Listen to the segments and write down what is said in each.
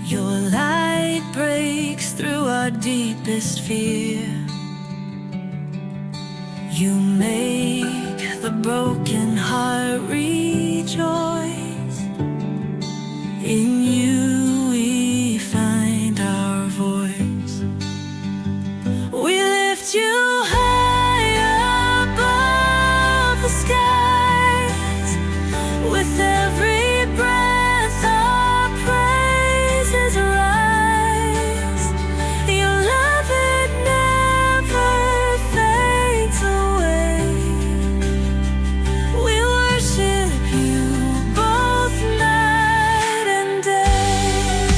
Your light breaks through our deepest fear. You make the broken heart rejoice. In you we find our voice. We lift you high above the skies. With every breath our praises rise. Your love, it never fades away. We worship you both night and day.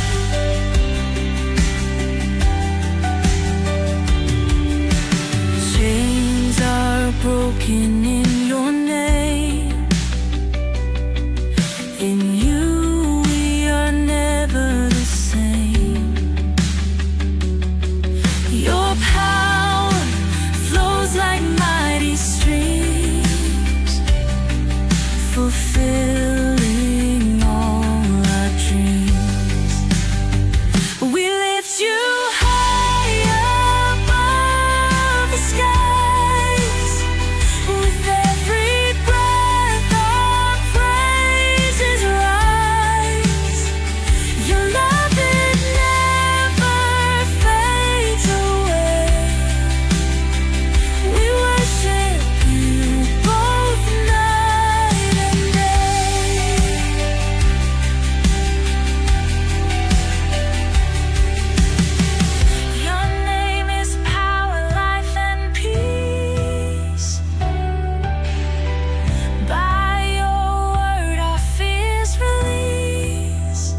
Chains are broken in your name. In you we are never the same. Your power flows like mighty streams, fulfilling all our dreams. We lift you high above the skies. With every breath our praises rise. Your love, it never fades away. We worship you both night and day. Your name is power, life, and peace. By your word our fears release.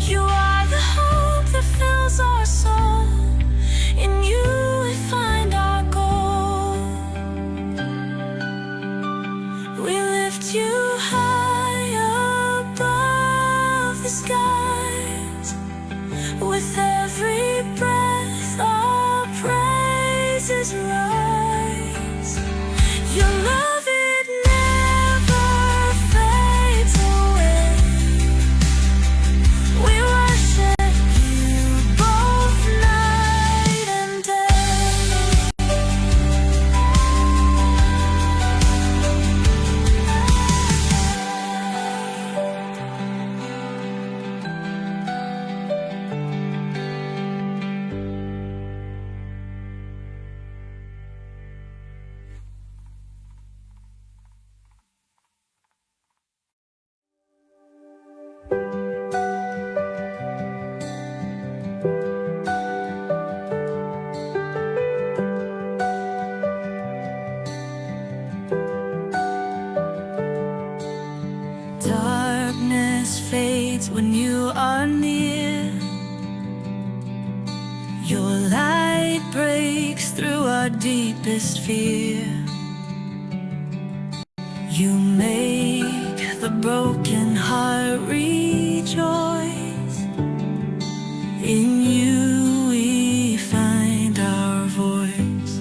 You are the hope that fills our soul. In you we find our goal. We lift you high above the skies. With every breath our praises rise. Your love, it never fades away. We worship you both night and day. Darkness fades when you are near. Your light breaks through our deepest fear. You make the broken heart rejoice. In you we find our voice.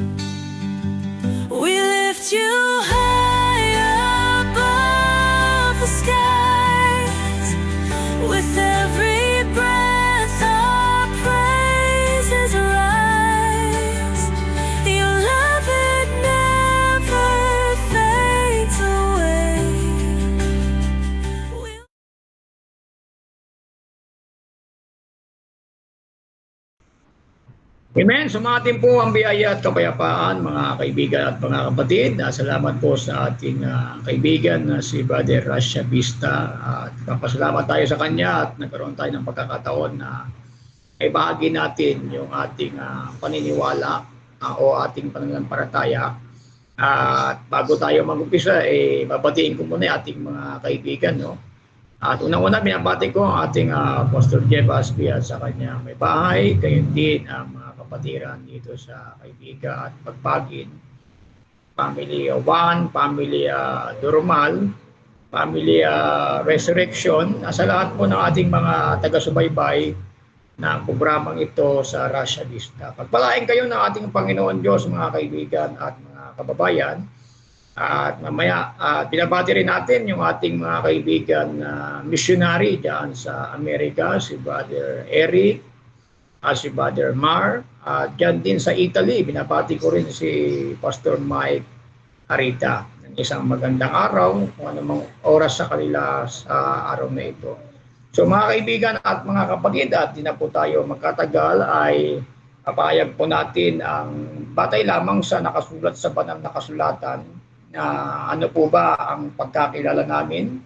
We lift you high above the skies. With every breath our praises rise. Your love, it never fades away. Amen. Sumatin po ang biyaya at kapayapaan, mga kaibigan at mga kapatid. Salamat po sa ating kaibigan na si Brother Rasha Vista. At papasalamat tayo sa kanya at nagkaroon tayo ng pagkakataon na ay bahagi natin yung ating paniniwala o ating pananampalataya. At bago tayo mag-umpisa, babatiin ko muna yung ating mga kaibigan. No? At unang-una, binabati ko ang ating Pastor Jeff Aspi at sa kanya may bahay, gayon din ang mga kapatiran dito sa Kaibiga at Pagpagin, Family One, Family Durmal, Family Resurrection, sa lahat po ng ating mga taga-subaybay na programang ito sa Rasha Vista. Pagpalain kayo ng ating Panginoon Diyos, mga kaibigan at mga kababayan. At mamaya, binabati rin natin yung ating mga kaibigan na missionary dyan sa Amerika, si Brother Eric, si Brother Mar. At dyan din sa Italy, binabati ko rin si Pastor Mike Arita. Isang magandang araw, kung anumang oras sa kanila sa araw na ito. So mga kaibigan at mga kapatid, at di na po tayo magkatagal, ay papayag po natin ang batay lamang sa nakasulat sa banal na kasulatan na ano po ba ang pagkakilala namin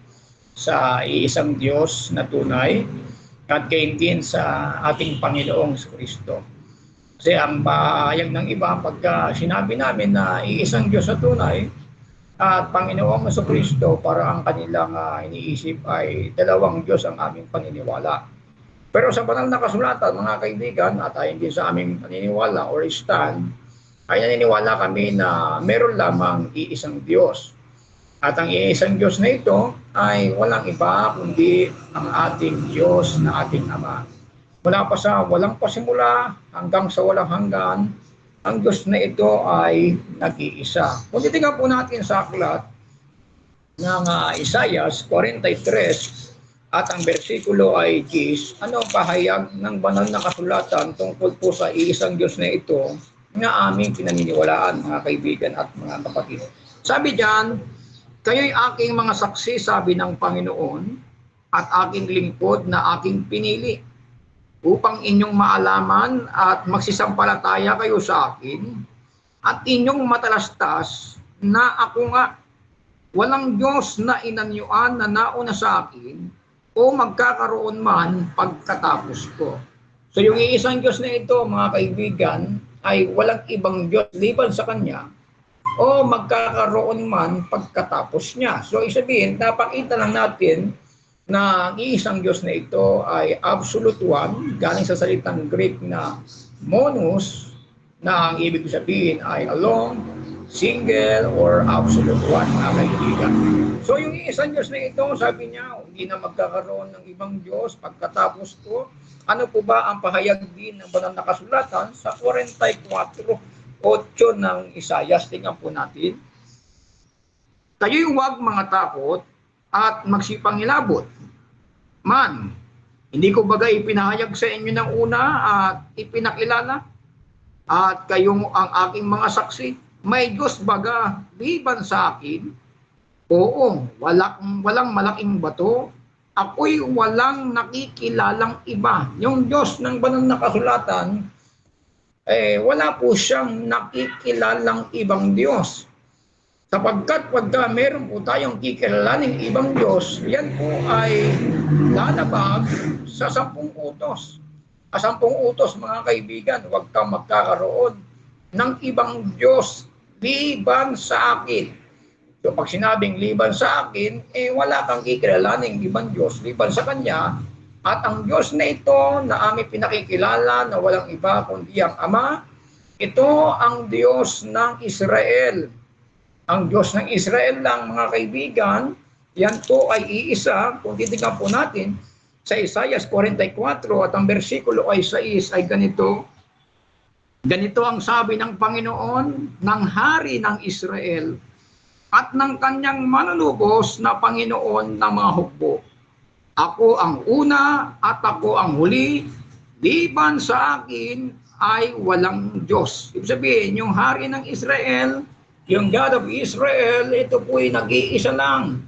sa iisang Diyos na tunay at gayon din sa ating Panginoong Kristo. Kasi ang pahayag ng iba pagka sinabi namin na iisang Diyos na tunay at Panginoong Kristo, para ang kanilang iniisip ay dalawang Diyos ang aming paniniwala. Pero sa banal na kasulatan, mga kaibigan, at ayon din sa aming paniniwala or stand, ay naniniwala kami na meron lamang iisang Diyos. At ang iisang Diyos na ito ay walang iba kundi ang ating Diyos na ating Ama. Mula pa sa walang pasimula hanggang sa walang hanggan, ang Diyos na ito ay nag-iisa. Kung titingnan po natin sa aklat ng Isaiah 43 at ang bersikulo ay 10, ano ang pahayag ng banal na kasulatan tungkol po sa iisang Diyos na ito na aming pinaniniwalaan, mga kaibigan at mga kapatid. Sabi diyan, kayo'y aking mga saksi, sabi ng Panginoon, at aking lingkod na aking pinili, upang inyong maalaman at magsisampalataya kayo sa akin, at inyong matalastas na ako nga, walang Diyos na inanyuan na nauna sa akin, o magkakaroon man pagkatapos ko. So yung iisang Diyos na ito, mga kaibigan, ay walang ibang Diyos liban sa Kanya o magkakaroon man pagkatapos niya. So isabihin, napakita lang natin na ang iisang Diyos na ito ay absolute one, galing sa salitang Greek na monos, na ang ibig sabihin ay alone, single, or absolute one, mga kaibigan. So yung iisang Diyos na ito, sabi niya, hindi na magkakaroon ng ibang Diyos pagkatapos ko. Ano po ba ang pahayag din ng banal na kasulatan sa 44:8 ng Isaiah? Tingnan po natin. Kayo'y huwag mga takot at magsipangilabot man. Hindi ko bagay ipinahayag sa inyo ng una at ipinakilala, at kayong ang aking mga saksi. May Diyos baga liban sa akin? Oo, walang malaking bato. Ako'y walang nakikilalang iba. Yung Diyos ng banal na kasulatan, wala po siyang nakikilalang ibang Diyos. Sapagkat pagka meron po tayong kikilalaning ibang Diyos, yan po ay lalabag sa 10 utos. 10 utos, mga kaibigan, huwag kang magkakaroon ng ibang Diyos liban sa akin. So pag sinabing liban sa akin, wala kang kikilalaning ibang Diyos liban sa Kanya. At ang Diyos na ito na aming pinakikilala na walang iba kundi ang Ama, ito ang Diyos ng Israel. Ang Diyos ng Israel lang, mga kaibigan, yan po ay iisa. Kung titignan po natin sa Isaiah 44 at ang bersikulo ay 6 ay ganito. Ganito ang sabi ng Panginoon, ng Hari ng Israel, at ng kanyang manunubos na Panginoon ng mga hukbo. Ako ang una at ako ang huli, liban sa akin ay walang Diyos. Ibig sabihin, yung Hari ng Israel, yung God of Israel, ito po'y nag-iisa lang.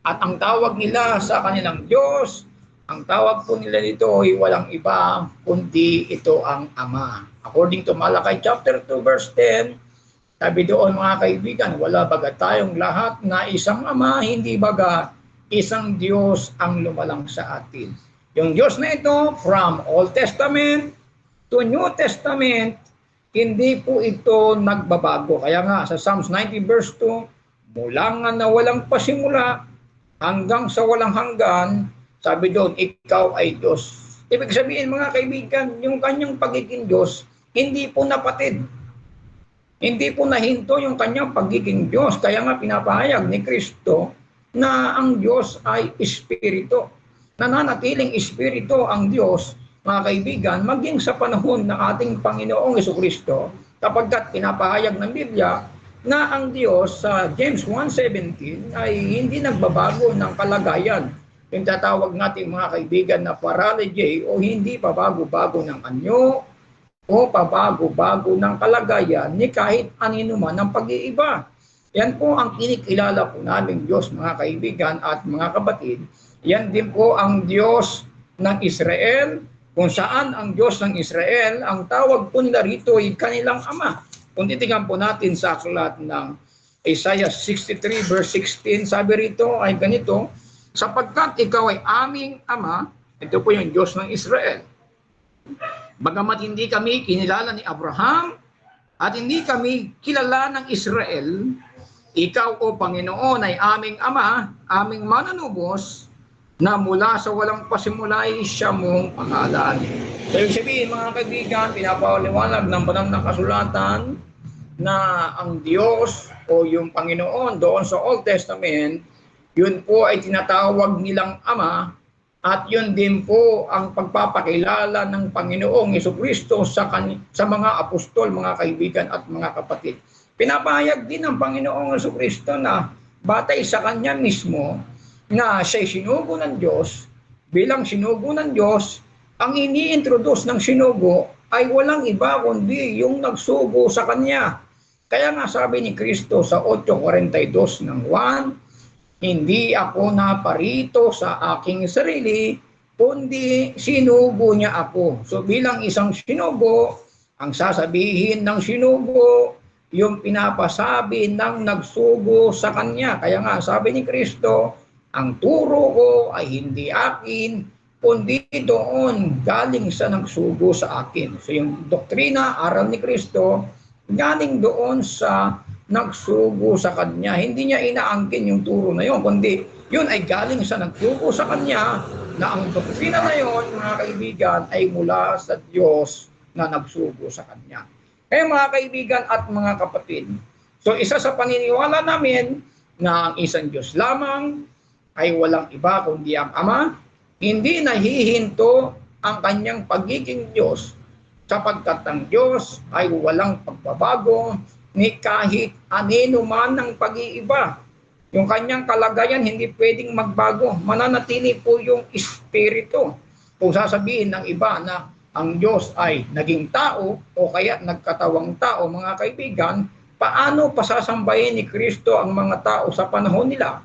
At ang tawag nila sa kanilang Diyos, ang tawag po nila dito ay walang iba, kundi ito ang Ama. According to Malakay chapter 2 verse 10, sabi doon, mga kaibigan, wala baga tayong lahat na isang Ama, hindi baga isang Diyos ang lumalang sa atin. Yung Diyos na ito, from Old Testament to New Testament, hindi po ito nagbabago. Kaya nga, sa Psalms 90 verse 2, mula nga na walang pasimula hanggang sa walang hanggan, sabi doon, ikaw ay Diyos. Ibig sabihin, mga kaibigan, yung kanyang pagiging Diyos, hindi po napatid. Hindi po nahinto yung kanyang pagiging Diyos. Kaya nga pinapahayag ni Kristo na ang Diyos ay Espiritu. Nananatiling Espiritu ang Diyos, mga kaibigan, maging sa panahon ng ating Panginoong Jesucristo, kapagkat pinapahayag ng Biblia na ang Diyos sa James 1:17 ay hindi nagbabago ng kalagayan. Yung tatawag natin mga kaibigan na paralogy o hindi pabago-bago ng anyo o pabago-bago ng kalagayan ni kahit anino man ng pag-iiba. Yan po ang kinikilala po namin Diyos mga kaibigan at mga kapatid. Yan din po ang Diyos ng Israel, kung saan ang Diyos ng Israel, ang tawag po nila rito ay kanilang Ama. Kung titingnan po natin sa aklat ng Isaiah 63 verse 16, sabi rito ay ganito, sapagkat ikaw ay aming Ama, ito po yung Diyos ng Israel. Bagamat hindi kami kinilala ni Abraham at hindi kami kilala ng Israel, ikaw o Panginoon ay aming Ama, aming mananubos, na mula sa walang pasimulay siya mong pangalan. So yung sabihin mga kaibigan, pinapaliwanag ng banal na kasulatan na ang Diyos o yung Panginoon doon sa Old Testament, yun po ay tinatawag nilang Ama at yun din po ang pagpapakilala ng Panginoong Jesucristo sa mga apostol, mga kaibigan at mga kapatid. Pinapahayag din ng Panginoong Jesucristo na batay sa Kanya mismo na siya'y sinugo ng Diyos, bilang sinugo ng Diyos, ang ini-introduce ng sinugo ay walang iba kundi yung nagsugo sa Kanya. Kaya nga sabi ni Kristo sa 8:42 ng Juan, hindi ako naparito sa aking sarili, kundi sinugo niya ako. So bilang isang sinugo, ang sasabihin ng sinugo, yung pinapasabi ng nagsugo sa Kanya. Kaya nga sabi ni Kristo, ang turo ko ay hindi akin, kundi doon galing sa nagsugo sa akin. So yung doktrina, aral ni Kristo, galing doon sa nagsugo sa Kanya. Hindi niya inaangkin yung turo na yun, kundi yun ay galing sa nagsugo sa Kanya na ang doktrina na yun, mga kaibigan, ay mula sa Diyos na nagsugo sa Kanya. Kaya mga kaibigan at mga kapatid, so isa sa paniniwala namin na ang isang Diyos lamang ay walang iba kundi ang Ama, hindi nahihinto ang kanyang pagiging Diyos sapagkat ang Diyos ay walang pagbabago ni kahit anino man ng pag-iiba. Yung kanyang kalagayan hindi pwedeng magbago. Mananatili po yung Espiritu. Kung sasabihin ng iba na ang Diyos ay naging tao o kaya nagkatawang tao, mga kaibigan, paano pasasambahin ni Kristo ang mga tao sa panahon nila?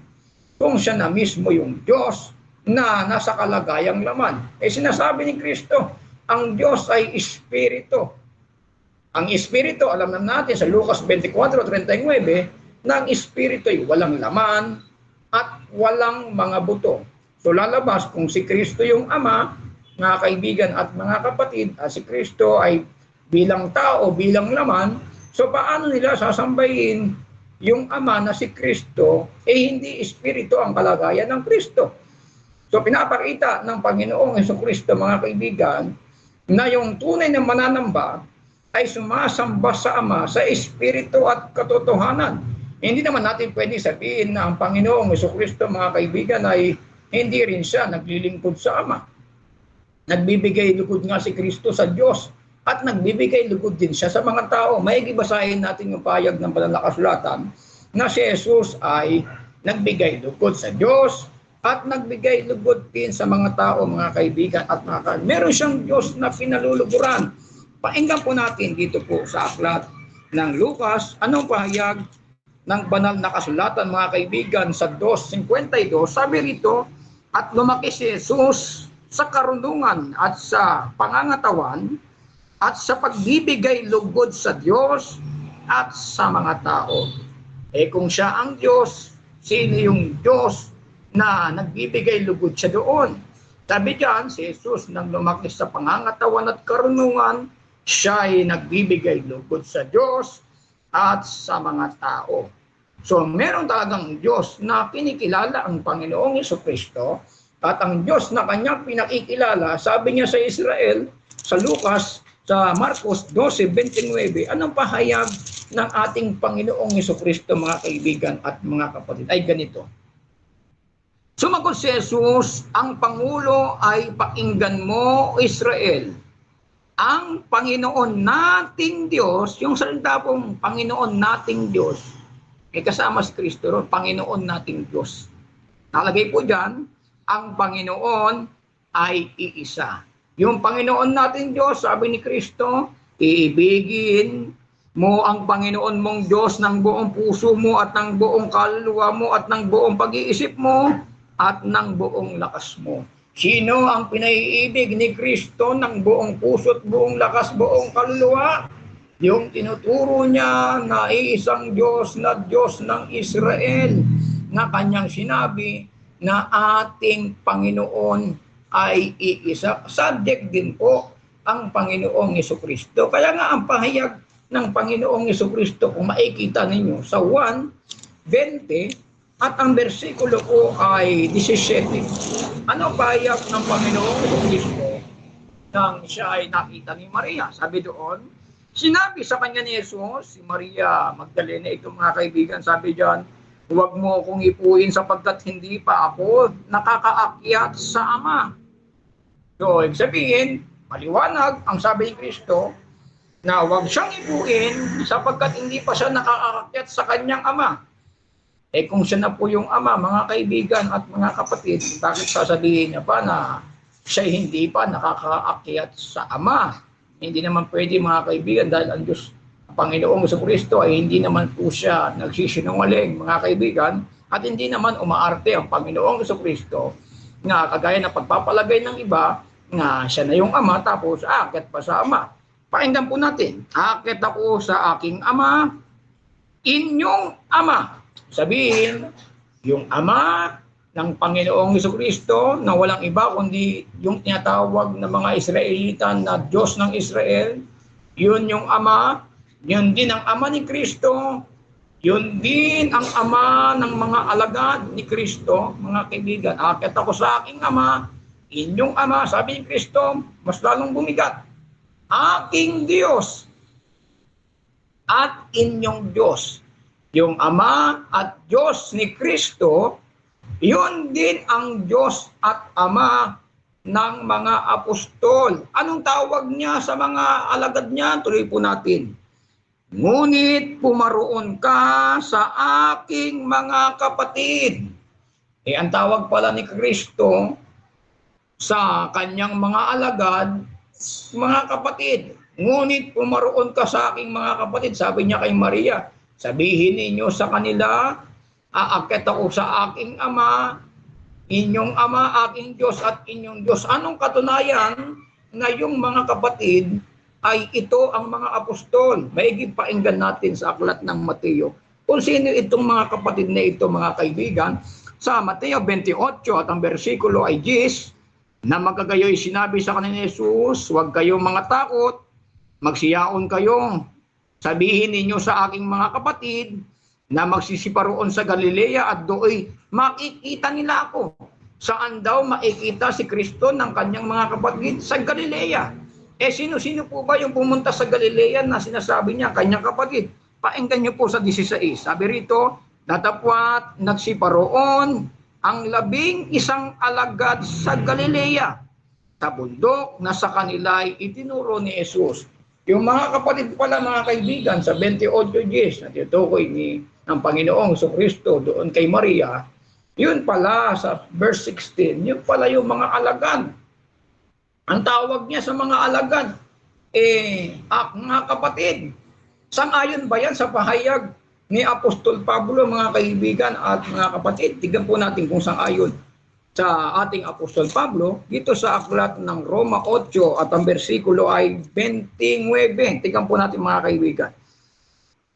Kung siya na mismo yung Diyos na nasa kalagayang laman. Sinasabi ni Kristo, ang Diyos ay Espiritu. Ang Espiritu, alam na natin sa Lucas 24:39, na ang Espiritu ay walang laman at walang mga buto. So lalabas kung si Kristo yung Ama, mga kaibigan at mga kapatid, at si Kristo ay bilang tao, bilang laman, so paano nila sasambahin yung Ama na si Kristo, hindi Espiritu ang kalagayan ng Kristo. So pinapakita ng Panginoong Jesucristo, mga kaibigan, na yung tunay na mananamba ay sumasamba sa Ama sa Espiritu at katotohanan. Hindi naman natin pwede sabihin na ang Panginoong Jesucristo, mga kaibigan, ay hindi rin siya naglilingkod sa Ama. Nagbibigay lugod nga si Kristo sa Diyos at nagbibigay lugod din siya sa mga tao. May gibasahin natin yung payag ng banal na kasulatan na si Jesus ay nagbigay lugod sa Diyos at nagbigay lugod din sa mga tao, mga kaibigan at mga kaibigan. Meron siyang Diyos na pinaluluguran. Painggan po natin dito po sa aklat ng Lucas, anong pahayag ng banal na kasulatan, mga kaibigan, sa 2:52. Sabi rito, at lumaki si Jesus sa karunungan at sa pangangatawan at sa pagbibigay lugod sa Diyos at sa mga tao. Kung siya ang Diyos, sino yung Diyos na nagbibigay lugod siya doon? Sabi diyan, si Jesus nang lumaki sa pangangatawan at karunungan, siya ay nagbibigay lugod sa Diyos at sa mga tao. So meron talagang Diyos na kinikilala ang Panginoong Jesucristo at ang Diyos na kanyang pinakikilala, sabi niya sa Israel, sa Lucas, sa Marcos 12:29, anong pahayag ng ating Panginoong Jesucristo, mga kaibigan at mga kapatid? Ay ganito. Sumagot si Jesus, ang Pangulo ay pakinggan mo, Israel. ang Panginoon nating Diyos, yung salita pong Panginoon nating Diyos, kasama si Kristo ron, Panginoon nating Diyos. Nalagay po dyan, ang Panginoon ay iisa. Yung Panginoon nating Diyos, sabi ni Kristo, iibigin mo ang Panginoon mong Diyos ng buong puso mo at ng buong kaluluwa mo at ng buong pag-iisip mo at ng buong lakas mo. Sino ang pinaiibig ni Kristo ng buong puso at buong lakas, buong kaluluwa? Yung tinuturo niya na iisang Diyos na Diyos ng Israel, na kanyang sinabi na ating Panginoon ay iisa. Subject din po ang Panginoong Jesucristo. Kaya nga ang pahayag ng Panginoong Jesucristo, kung makikita ninyo sa 1:20, at ang bersikulo ko ay 17. Ano pahayag ng Panginoong Jesucristo nang siya ay nakita ni Maria? Sabi doon, sinabi sa kanya ni Jesus, si Maria Magdalena, ito mga kaibigan, sabi diyan, huwag mo akong ipuin sapagkat hindi pa ako nakakaakyat sa Ama. So, ibig sabihin, maliwanag ang sabi ni Kristo na huwag siyang ipuin sapagkat hindi pa siya nakakaakyat sa kanyang Ama. Kung siya na po yung Ama, mga kaibigan at mga kapatid, bakit sasabihin niya pa na siya hindi pa nakakaakyat sa Ama? Hindi naman pwede, mga kaibigan, dahil ang Diyos, ang Panginoong Jesucristo ay hindi naman po siya nagsisinungaling, mga kaibigan, at hindi naman umaarte ang Panginoong Jesucristo na kagaya na pagpapalagay ng iba na siya na yung Ama tapos aakyat pa sa Ama. Pakinggan po natin, aakyat ako sa aking Ama, inyong Ama. Sabihin, yung Ama ng Panginoong Jesucristo na walang iba kundi yung tinatawag na mga Israelita na Diyos ng Israel, yun yung Ama, yun din ang Ama ni Kristo, yun din ang Ama ng mga alagad ni Kristo, mga kaibigan. Aakyat ako sa aking Ama, inyong Ama, sabi ni Kristo, mas lalong bumigat, aking Diyos at inyong Diyos. Yung Ama at Diyos ni Kristo, yun din ang Diyos at Ama ng mga apostol. Anong tawag niya sa mga alagad niya? Tuloy po natin. Ngunit pumaroon ka sa aking mga kapatid. Ang tawag pala ni Kristo sa kanyang mga alagad, mga kapatid. Ngunit pumaroon ka sa aking mga kapatid, sabi niya kay Maria. Sabihin ninyo sa kanila, aakyat ako sa aking Ama, inyong Ama, aking Diyos at inyong Diyos. Anong katunayan na yung mga kapatid ay ito ang mga apostol? Maiging painggan natin sa aklat ng Mateo. Kung sino itong mga kapatid na ito, mga kaibigan, sa Mateo 28 at ang bersikulo ay 10, na magkagayoy sinabi sa kanila ni Jesus, huwag kayong mga takot, magsiyaon kayo. Sabihin ninyo sa aking mga kapatid na magsisiparoon sa Galilea at do'y makikita nila ako. Saan daw makikita si Kristo ng kanyang mga kapatid? Sa Galilea. Sino-sino po ba yung pumunta sa Galilea na sinasabi niya, kanyang kapatid? Painggan niyo po sa 16. Sabi rito, datapwat nagsiparoon ang 11 alagad sa Galilea, sa bundok na sa kanila'y itinuro ni Jesus. Yung mga kapatid pala, mga kaibigan, sa 28 na tinutukoy ng Panginoong Jesucristo doon kay Maria, yun pala sa verse 16, yun pala yung mga alagad. Ang tawag niya sa mga alagad, mga kapatid. Sang-ayon ba yan sa pahayag ni Apostol Pablo, mga kaibigan at mga kapatid? Tignan po natin kung sang-ayon sa ating Apostol Pablo, dito sa aklat ng Roma 8 at ang bersikulo ay 29. Tignan po natin, mga kaibigan.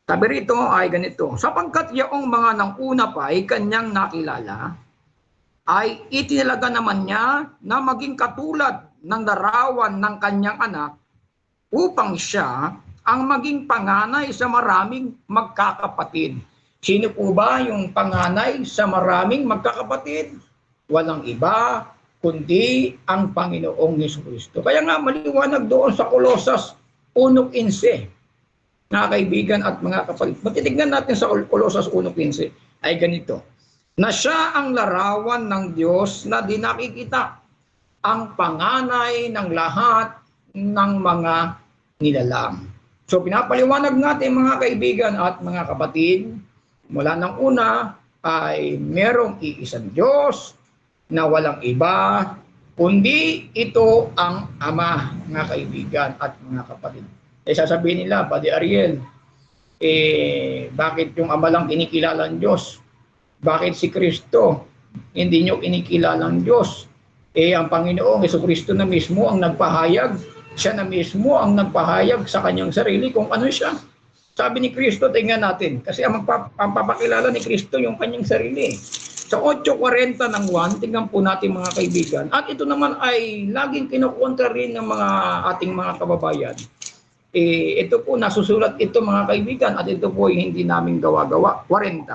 Sabi rito ay ganito, sapagkat yaong mga nang una pa ay kanyang nakilala, ay itinalaga naman niya na maging katulad ng larawan ng kanyang anak upang siya ang maging panganay sa maraming magkakapatid. Sino po ba yung panganay sa maraming magkakapatid? Walang iba kundi ang Panginoong Jesucristo. Kaya nga maliwanag doon sa Kolosas 1:15, mga kaibigan at mga kapatid. Matitignan natin sa Kolosas 1:15 ay ganito, na siya ang larawan ng Diyos na di nakikita, ang panganay ng lahat ng mga nilalang. So pinapaliwanag natin mga kaibigan at mga kapatid, mula ng una ay merong iisang Diyos na walang iba, kundi ito ang Ama, mga kaibigan at mga kapatid. Sasabihin nila, Buddy Ariel, bakit yung Ama lang kinikilala ng Diyos? Bakit si Kristo hindi nyo kinikilala ng Diyos? Ang Panginoong Jesucristo na mismo ang nagpahayag, siya na mismo ang nagpahayag sa kanyang sarili kung ano siya. Sabi ni Kristo, tingnan natin, kasi ang papakilala ni Kristo yung kanyang sarili. Sa 8:40 ng 1, tingnan po natin mga kaibigan. At ito naman ay laging kinukontra rin ng mga ating mga kababayan. Ito po, nasusulat ito mga kaibigan, at ito po ay hindi namin gawa-gawa. 40.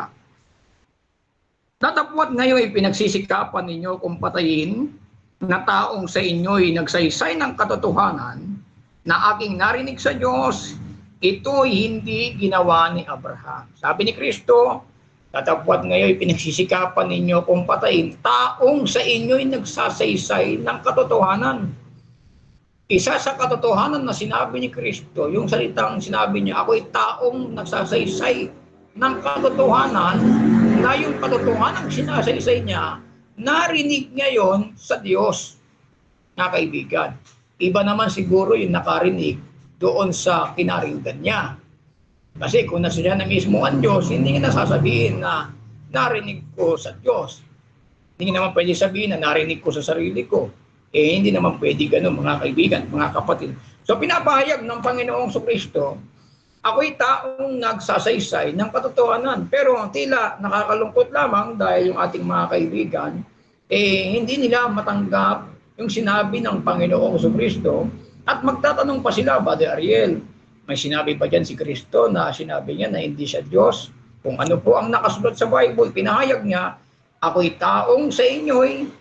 Datapwat ngayon pinagsisikapan ninyo kung patayin na taong sa inyo'y nagsaysay ng katotohanan na aking narinig sa Diyos, ito'y hindi ginawa ni Abraham. Sabi ni Kristo, datapwat ngayon pinagsisikapan ninyo kung patayin taong sa inyo'y nagsasaysay ng katotohanan. Isa sa katotohanan na sinabi ni Kristo, yung salitang sinabi niya, ako'y taong nagsasaysay ng katotohanan, na yung katotohanan ang sinasaysay niya, narinig ngayon sa Diyos, na kaibigan. Iba naman siguro yung nakarinig doon sa kinaringgan niya. Kasi kung nasa siya na mismo ang Diyos, hindi niya nasasabihin na narinig ko sa Diyos. Hindi naman pwede sabihin na narinig ko sa sarili ko. Hindi naman pwede ganun mga kaibigan, mga kapatid. So pinapahayag ng Panginoong Kristo, ako'y taong nagsasaysay ng katotohanan. Pero tila nakakalungkot lamang dahil yung ating mga kaibigan, hindi nila matanggap yung sinabi ng Panginoong Kristo at magtatanong pa sila, Brother Ariel, may sinabi pa dyan si Kristo na sinabi niya na hindi siya Diyos. Kung ano po ang nakasulat sa Bible, pinahayag niya, ako'y taong sa inyo'y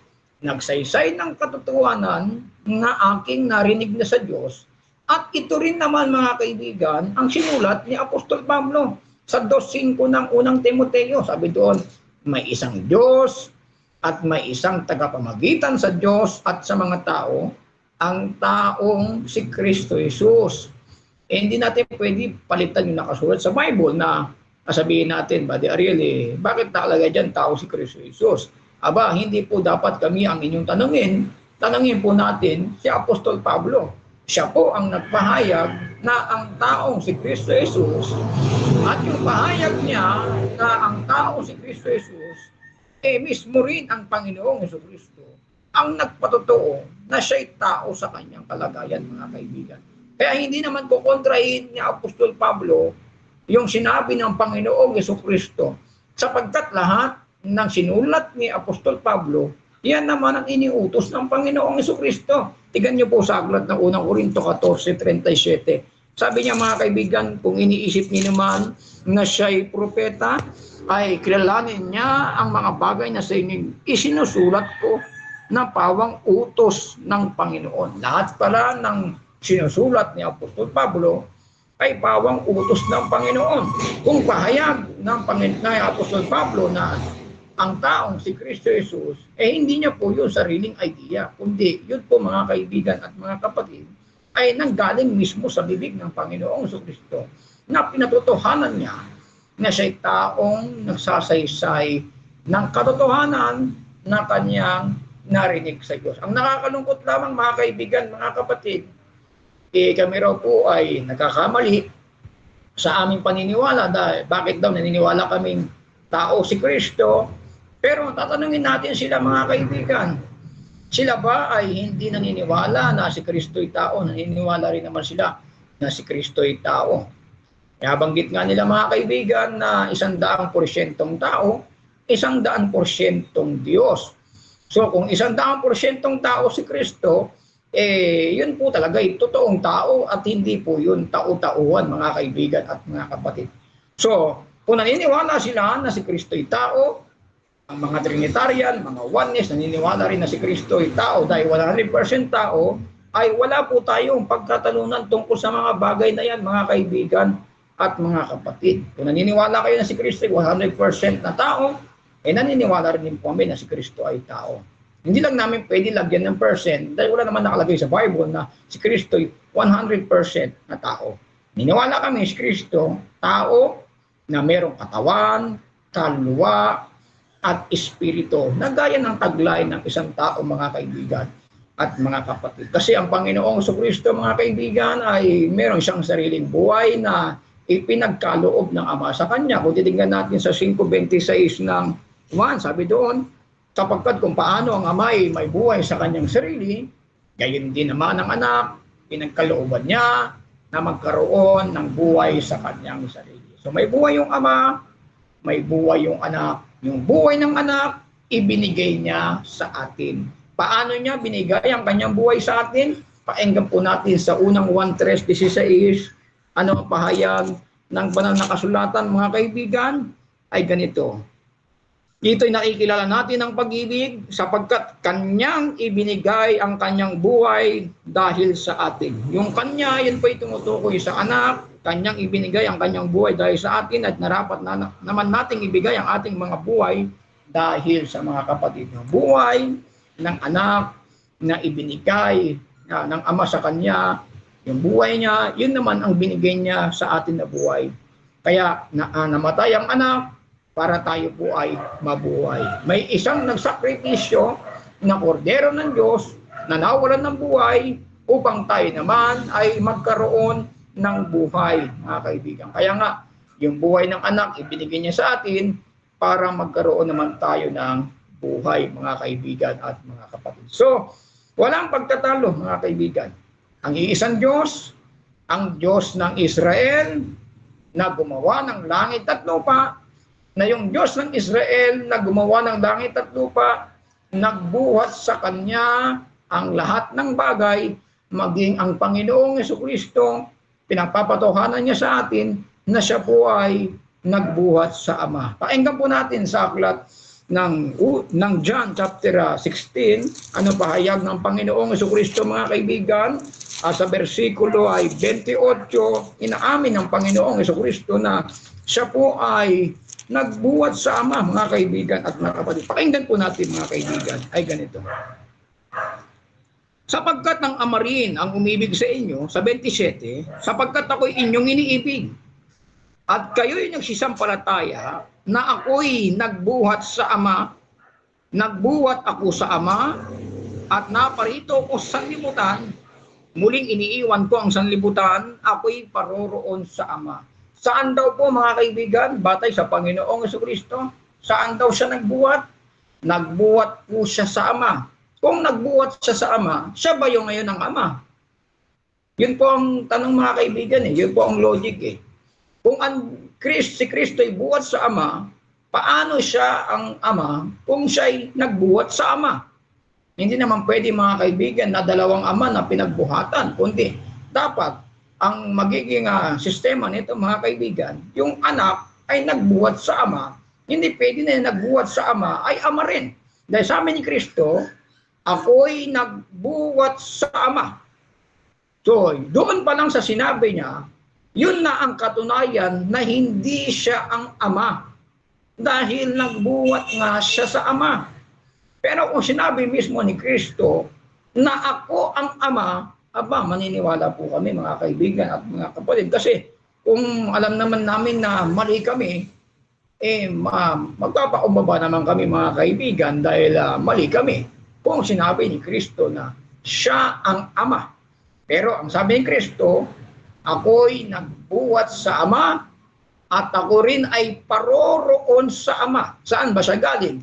nagsaysay ng katotohanan na aking narinig na sa Diyos. At ito rin naman mga kaibigan, ang sinulat ni Apostol Pablo sa 2:5 ng unang Timoteo. Sabi doon, may isang Diyos at may isang tagapamagitan sa Diyos at sa mga tao, ang taong si Kristo Jesus. Hindi natin pwede palitan yung nakasulat sa Bible na sabihin natin, Buddy Ariel, bakit talaga dyan tao si Kristo Jesus? Aba, hindi po dapat kami ang inyong tanungin. Tanungin po natin si Apostol Pablo. Siya po ang nagpahayag na ang taong si Kristo Jesus at yung pahayag niya na ang taong si Kristo Jesus mismo rin ang Panginoong Jesucristo ang nagpatotoo na siya'y tao sa kanyang kalagayan, mga kaibigan. Kaya hindi naman kukontrahin ni Apostol Pablo yung sinabi ng Panginoong Jesucristo sapagkat lahat ng sinulat ni Apostol Pablo, yan naman ang iniutos ng Panginoong Jesucristo. Tignan niyo po sa aklat ng unang Korinto 14:37. Sabi niya mga kaibigan, kung iniisip niyo naman na siya'y propeta, ay kilalanin niya ang mga bagay na sa inyo isinusulat ko na pawang utos ng Panginoon. Lahat pala ng sinusulat ni Apostol Pablo ay pawang utos ng Panginoon. Kung pahayag ng Apostol Pablo na ang taong si Kristo Jesus, hindi niya po yung sariling idea, kundi yun po mga kaibigan at mga kapatid, ay nanggaling mismo sa bibig ng Panginoong Kristo na pinatotohanan niya na siya'y taong nagsasaysay ng katotohanan na kanyang narinig sa Diyos. Ang nakakalungkot lamang mga kaibigan, mga kapatid, kami raw po ay nagkakamali sa aming paniniwala dahil bakit daw naniniwala kaming tao si Kristo. Pero tatanungin natin sila mga kaibigan, sila ba ay hindi naniniwala na si Kristo'y tao? Naniniwala rin naman sila na si Kristo'y tao. Kaya banggit nga nila mga kaibigan na 100% tao, 100% Diyos. So kung 100% tao si Kristo, yun po talaga ay totoong tao at hindi po yun tao-tauhan mga kaibigan at mga kapatid. So kung naniniwala sila na si Kristo'y tao, ang mga Trinitarian, mga Oneness, naniniwala rin na si Kristo ay tao dahil 100% tao, ay wala po tayong pagkatalunan tungkol sa mga bagay na yan, mga kaibigan at mga kapatid. Kung naniniwala kayo na si Kristo ay 100% na tao, naniniwala rin po kami na si Kristo ay tao. Hindi lang namin pwede lagyan ng percent dahil wala naman nakalagay sa Bible na si Kristo ay 100% na tao. Niniwala kami si Kristo, tao na merong katawan, kaluluwa, at espiritu na gaya ng taglay ng isang tao, mga kaibigan at mga kapatid. Kasi ang Panginoong Kristo, mga kaibigan, ay meron siyang sariling buhay na ipinagkaloob ng Ama sa Kanya. Kung titingnan natin sa 5:26 ng 1, sabi doon, sapagkat kung paano ang Ama ay may buhay sa Kanyang sarili, gayon din naman ang Anak, pinagkalooban niya na magkaroon ng buhay sa Kanyang sarili. So may buhay yung Ama, may buhay yung Anak. Yung buhay ng Anak, ibinigay niya sa atin. Paano niya binigay ang kanyang buhay sa atin? Pakinggan po natin sa unang 1:16, ano ang pahayag ng banal na kasulatan, mga kaibigan, ay ganito. Dito'y nakikilala natin ang pag-ibig sapagkat kanyang ibinigay ang kanyang buhay dahil sa atin. Yung kanya, yun po'y tumutukoy sa Anak. Kanyang ibinigay ang kanyang buhay dahil sa atin at narapat na naman nating ibigay ang ating mga buhay dahil sa mga kapatid. Yung buhay ng Anak na ibinigay ng Ama sa Kanya, yung buhay niya, yun naman ang binigay niya sa atin na buhay. Kaya namatay ang Anak para tayo po ay mabuhay. May isang nagsakripisyo na kordero ng Diyos na nawalan ng buhay upang tayo naman ay magkaroon ng buhay, mga kaibigan. Kaya nga, yung buhay ng Anak, ibinigay niya sa atin para magkaroon naman tayo ng buhay, mga kaibigan at mga kapatid. So, walang pagtatalo, mga kaibigan. Ang iisang Diyos, ang Diyos ng Israel, na gumawa ng langit at lupa, na yung Diyos ng Israel na gumawa ng langit at lupa, nagbuhat sa Kanya ang lahat ng bagay, maging ang Panginoong Jesucristo, pinapapatohanan niya sa atin na siya po ay nagbuhat sa Ama. Pakinggan po natin sa aklat ng John chapter 16, ano pahayag ng Panginoong Jesucristo, mga kaibigan, sa versikulo ay 28, inaamin ng Panginoong Jesucristo na siya po ay nagbuhat sa Ama, mga kaibigan at mga kapatid. Pakinggan po natin, mga kaibigan, ay ganito. Sapagkat ang Ama rin ang umibig sa inyo, sa 27, sapagkat ako'y inyong iniibig, at kayo'y nagsisampalataya na ako'y nagbuhat sa Ama, nagbuhat ako sa Ama, at naparito ko sa sanlibutan, muling iniiwan ko ang sanlibutan, ako'y paroroon sa Ama. Saan daw po, mga kaibigan, batay sa Panginoong Jesucristo, saan daw siya nagbuhat? Nagbuhat po siya sa Ama. Kung nagbuhat siya sa Ama, siya ba yung ngayon ng Ama? Yun po ang tanong, mga kaibigan. Yun po ang logic. Kung si Kristo ay buhat sa Ama, paano siya ang Ama kung siya ay nagbuhat sa Ama? Hindi naman pwede, mga kaibigan, na dalawang Ama na pinagbuhatan. Kundi dapat ang magiging sistema nito, mga kaibigan, yung Anak ay nagbuhat sa Ama. Hindi pwede na yung nagbuhat sa Ama ay Ama rin. Dahil sa amin ni Kristo, ako'y nagbuhat sa Ama. So, doon pa lang sa sinabi niya, yun na ang katunayan na hindi siya ang Ama. Dahil nagbuhat nga siya sa Ama. Pero kung sinabi mismo ni Kristo na ako ang Ama, aba, maniniwala po kami, mga kaibigan at mga kapatid. Kasi kung alam naman namin na mali kami, magpapakumbaba naman kami, mga kaibigan, dahil mali kami. Kung sinabi ni Kristo na siya ang Ama. Pero ang sabi ni Kristo, ako'y nagbuhat sa Ama at ako rin ay paroroon sa Ama. Saan ba siya galing?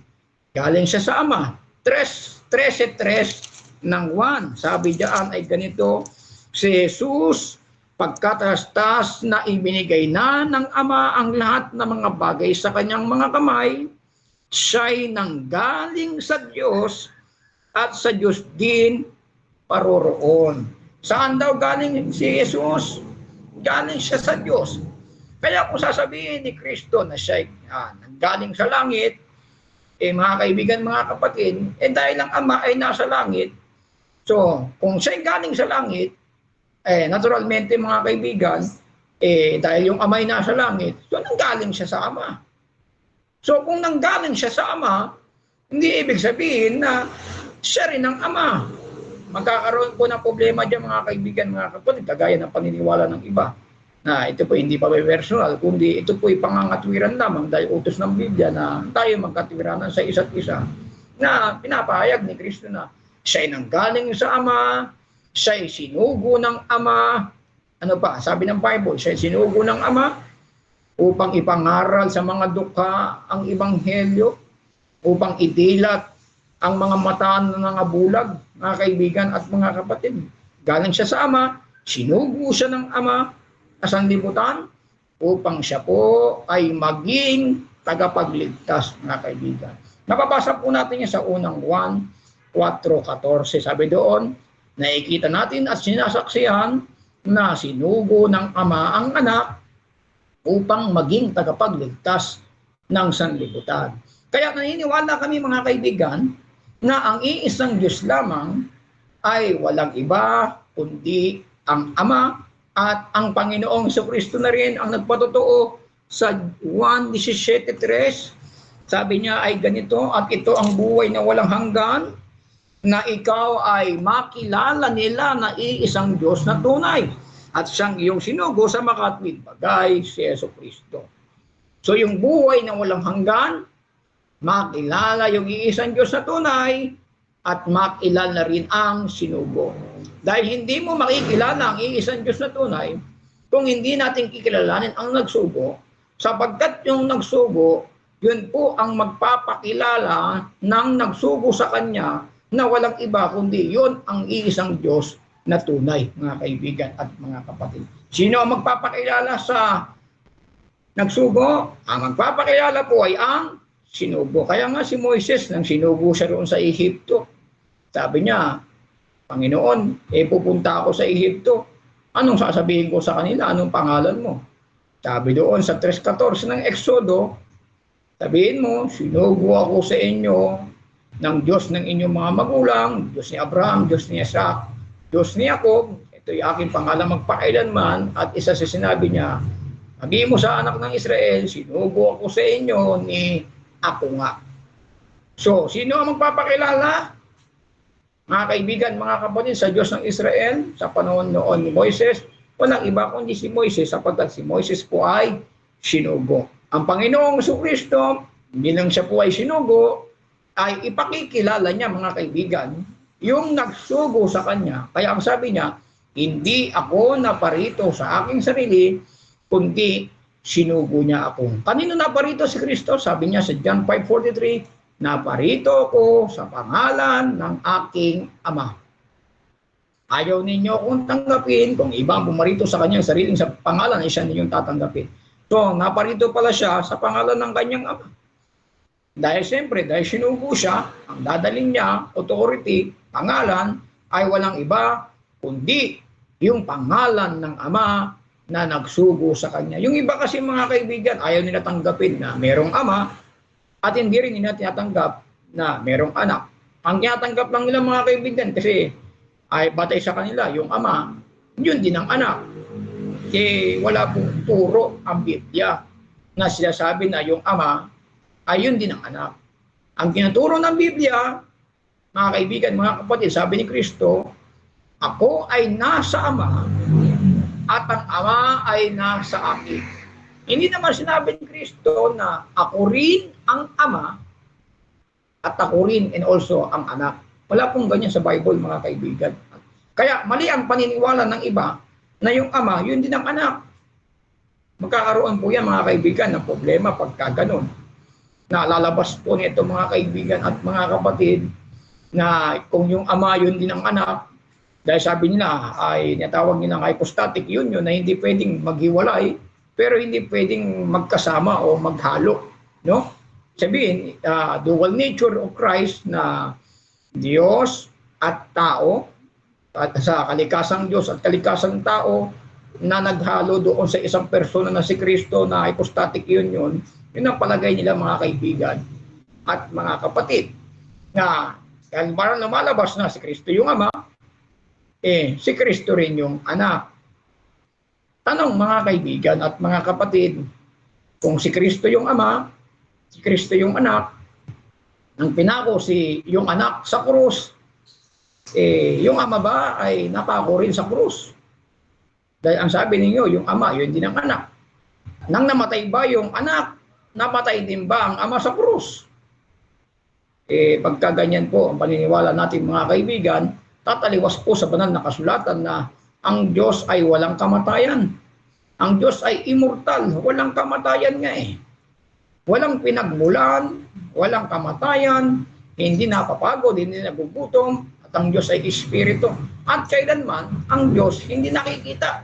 Galing siya sa Ama. 13:3 ng 1. Sabi diyan ay ganito, si Jesus, pagkatastas na ibinigay na ng Ama ang lahat ng mga bagay sa kanyang mga kamay, siya'y nanggaling sa Diyos at sa Diyos din paroroon. Saan daw galing si Jesus? Galing siya sa Diyos. Kaya kung sasabihin ni Kristo na siya nanggaling sa langit, mga kaibigan, mga kapatid, dahil ang Ama ay nasa langit, so kung siya galing sa langit, naturalmente, mga kaibigan, dahil yung Ama ay nasa langit, so nanggaling siya sa Ama. So kung nanggaling siya sa Ama, hindi ibig sabihin na siya rin ang Ama. Magkakaroon po ng problema dyan mga kaibigan, mga kapatid, kagaya ng paniniwala ng iba na ito po hindi pa personal, kundi ito po ay pangangatwiran lamang dahil utos ng Biblia na tayo magkatwiranan sa isa't isa, na pinapahayag ni Kristo na siya ay nanggaling sa Ama, siya ay sinugo ng Ama. Ano pa? Sabi ng Bible, siya ay sinugo ng Ama upang ipangaral sa mga dukha ang Ebanghelyo, upang idilat ang mga mata ng mga bulag, mga kaibigan at mga kapatid. Galing siya sa Ama, sinugo siya ng Ama sa sanlibutan upang siya po ay maging tagapagligtas, mga kaibigan. Mababasa po natin yan sa unang 1:4-14. Sabi doon, nakikita natin at sinasaksihan na sinugo ng Ama ang anak upang maging tagapagligtas ng sanlibutan. Kaya naniniwala kami mga kaibigan na ang iisang Diyos lamang ay walang iba kundi ang Ama at ang Panginoong Jesucristo na rin ang nagpatotoo sa 1:17-3. Sabi niya ay ganito, at ito ang buhay na walang hanggan, na ikaw ay makilala nila na iisang Diyos na tunay at siyang iyong sinugo sa makatwid bagay, si Jesucristo. So yung buhay na walang hanggan, makilala yung iisang Diyos na tunay at makilala rin ang sinugo. Dahil hindi mo makikilala ang iisang Diyos na tunay kung hindi natin kikilalanin ang nagsugo, sapagkat yung nagsugo, yun po ang magpapakilala ng nagsugo sa Kanya na walang iba kundi yun ang iisang Diyos na tunay, mga kaibigan at mga kapatid. Sino ang magpapakilala sa nagsugo? Ang magpapakilala po ay ang sinugo. Kaya nga si Moises, nang sinugo siya roon sa Ehipto, sabi niya, Panginoon, pupunta ako sa Ehipto. Anong sasabihin ko sa kanila? Anong pangalan mo? Sabi doon sa 3:14 ng Exodo, sabihin mo, sinugo ako sa inyo ng Diyos ng inyong mga magulang, Diyos ni Abraham, Diyos ni Isaac, Diyos ni Jacob. Ito'y aking pangalan magpakailanman. At isa sa sinabi niya, sabihin mo sa anak ng Israel, sinugo ako sa inyo ni ako nga. So, sino ang magpapakilala? Mga kaibigan, mga kapatid, sa Diyos ng Israel, sa panahon noon ni Moises, walang iba kundi si Moises, sapagkat si Moises po ay sinugo. Ang Panginoong Jesucristo, hindi lang siya po ay sinugo, ay ipakikilala niya, mga kaibigan, yung nagsugo sa Kanya. Kaya ang sabi niya, hindi ako naparito sa aking sarili, kundi sinugo niya ako. Kanino naparito si Kristo? Sabi niya sa John 5:43, naparito ko sa pangalan ng aking Ama. Ayaw ninyo akong tanggapin, kung ibang pumarito sa kanyang sariling sa pangalan, ay siya ninyong tatanggapin. So, naparito pala siya sa pangalan ng kanyang Ama. Dahil siyempre, dahil sinugo siya, ang dadaling niya, authority, pangalan, ay walang iba, kundi yung pangalan ng Ama na nagsugo sa kanya. Yung iba kasi mga kaibigan, ayaw nila tanggapin na merong Ama, at hindi rin nila tinatanggap na merong anak. Ang tinatanggap lang nila mga kaibigan kasi ay batay sa kanila, yung Ama, yun din ang anak. Kasi wala pong turo ang Biblia na sinasabi na yung Ama ay yun din ang anak. Ang tinuturo ng Biblia, mga kaibigan, mga kapatid, sabi ni Kristo, ako ay nasa Ama at ang Ama ay nasa akin. Hindi naman sinabi ni Kristo na ako rin ang Ama at ako rin and also ang anak. Wala pong ganyan sa Bible, mga kaibigan. Kaya mali ang paniniwala ng iba na yung Ama, yun din ang anak. Magkakaroon po yan, mga kaibigan, ng problema pagka ganun. Na lalabas po nito, mga kaibigan at mga kapatid, na kung yung Ama, yun din ang anak, dahil sabi nila, ay natawag nilang hypostatic union na hindi pwedeng maghiwalay, pero hindi pwedeng magkasama o maghalo, no? Sabihin, dual nature of Christ na Diyos at tao, at sa kalikasang Diyos at kalikasang tao na naghalo doon sa isang persona na si Kristo na hypostatic union, yun ang palagay nila, mga kaibigan at mga kapatid, na kaya parang lumalabas na si Kristo yung Ama, si Kristo rin yung anak. Tanong, mga kaibigan at mga kapatid, kung si Kristo yung Ama, si Kristo yung anak, nang pinako si yung anak sa krus, Yung ama ba ay napako rin sa krus? Dahil ang sabi ninyo, yung ama, yun din ang anak. Nang namatay ba yung anak, napatay din ba ang ama sa krus? Pagka ganyan po ang paniniwala natin mga kaibigan, tataliwas po sa banal na kasulatan na ang Diyos ay walang kamatayan. Ang Diyos ay immortal, walang kamatayan nga eh. Walang pinagmulan, walang kamatayan, hindi napapagod, hindi nagugutom, at ang Diyos ay Espiritu. At kailanman, ang Diyos hindi nakikita.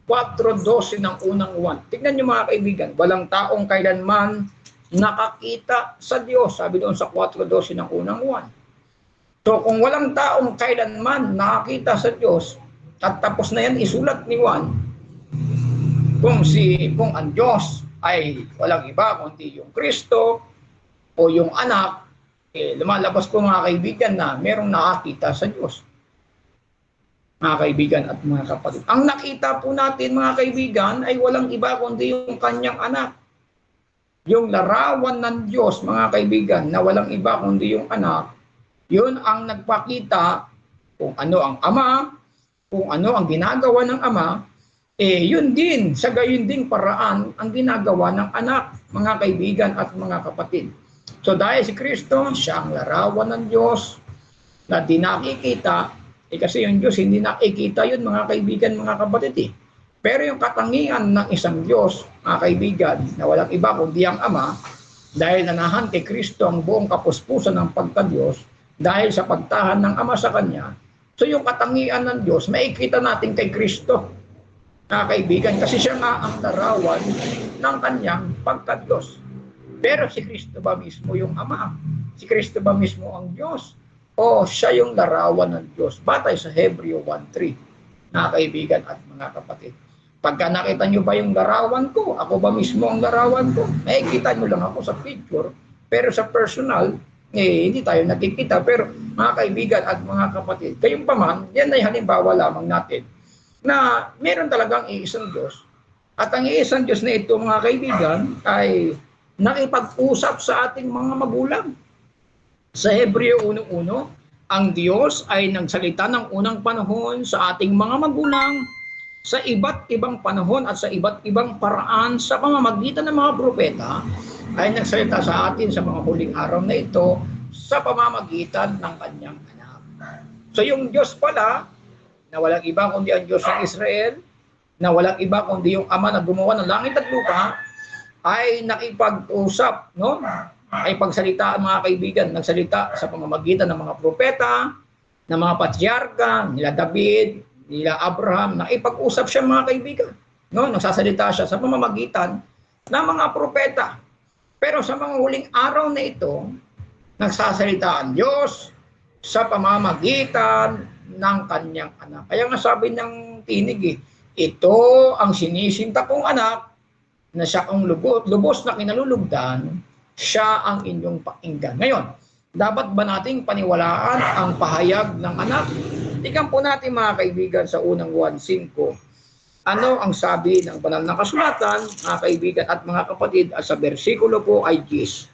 4:12 ng unang 1. Tignan niyo mga kaibigan, walang taong kailanman nakakita sa Diyos. Sabi doon sa 4:12 ng unang 1. So kung walang taong kailanman nakakita sa Diyos, at tapos na yan isulat ni Juan, kung ang Diyos ay walang iba kundi yung Kristo o yung anak, lumalabas po mga kaibigan na merong nakakita sa Diyos. Mga kaibigan at mga kapatid. Ang nakita po natin mga kaibigan ay walang iba kundi yung kanyang anak. Yung larawan ng Diyos mga kaibigan na walang iba kundi yung anak, yun ang nagpakita kung ano ang ama, kung ano ang ginagawa ng ama, yun din, sa gayon ding paraan ang ginagawa ng anak, mga kaibigan at mga kapatid. So dahil si Kristo, siya ang larawan ng Diyos na di nakikita, kasi yung Diyos hindi nakikita yun mga kaibigan, mga kapatid. Pero yung katangian ng isang Diyos, mga kaibigan, na walang iba kundi ang Ama, dahil nanahan kay Kristo ang buong kapuspusan ng pagka-Diyos, dahil sa pagtahan ng Ama sa Kanya, so yung katangian ng Diyos, makikita natin kay Kristo, mga kaibigan, kasi siya nga ang larawan ng Kanyang pagka-Diyos. Pero si Kristo ba mismo yung Ama? Si Kristo ba mismo ang Diyos? O siya yung larawan ng Diyos? Batay sa Hebreo 1:3, mga kaibigan at mga kapatid. Pagka nakita nyo ba yung larawan ko? Ako ba mismo ang larawan ko? Makikita nyo lang ako sa picture, pero sa personal, hindi tayo nakikita. Pero mga kaibigan at mga kapatid, kayong paman, yan ay halimbawa lamang natin na meron talagang iisang Diyos. At ang iisang Diyos na ito, mga kaibigan, ay nakipag-usap sa ating mga magulang. Sa Hebreo 1:1, ang Diyos ay nagsalita ng unang panahon sa ating mga magulang sa iba't ibang panahon at sa iba't ibang paraan sa pamamagitan ng mga propeta ay nagsalita sa atin sa mga huling araw na ito sa pamamagitan ng kanyang anak. So yung Diyos pala, na walang iba kundi ang Diyos ng Israel, na walang iba kundi yung Ama na gumawa ng langit at lupa, ay nakipag-usap, no? Ay pagsalita mga kaibigan, nagsalita sa pamamagitan ng mga propeta, ng mga patriarka, nila David, nila Abraham, nakipag-usap siya mga kaibigan. No? Nagsasalita siya sa pamamagitan ng mga propeta. Pero sa mga huling araw na ito, nagsasalita ang Diyos sa pamamagitan ng kanyang anak. Kaya nga sabi ng tinig, ito ang sinisinta kong anak na siya ang lubos na kinalulugdan, siya ang inyong pakinggan. Ngayon, dapat ba nating paniwalaan ang pahayag ng anak? Tingnan po natin mga kaibigan sa unang 1:5. Ano ang sabi ng banal na kasulatan, mga kaibigan at mga kapatid, at sa bersikulo po ay 10.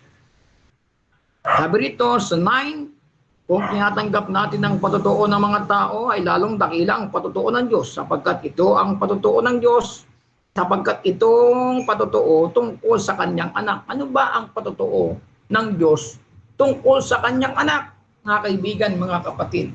Sabi rito sa 9, kung tinatanggap natin ang patutuo ng mga tao, ay lalong dakila ang patutuo ng Diyos, sapagkat ito ang patutuo ng Diyos, sapagkat itong patutuo tungkol sa kanyang anak. Ano ba ang patutuo ng Diyos tungkol sa kanyang anak, mga kaibigan, mga kapatid?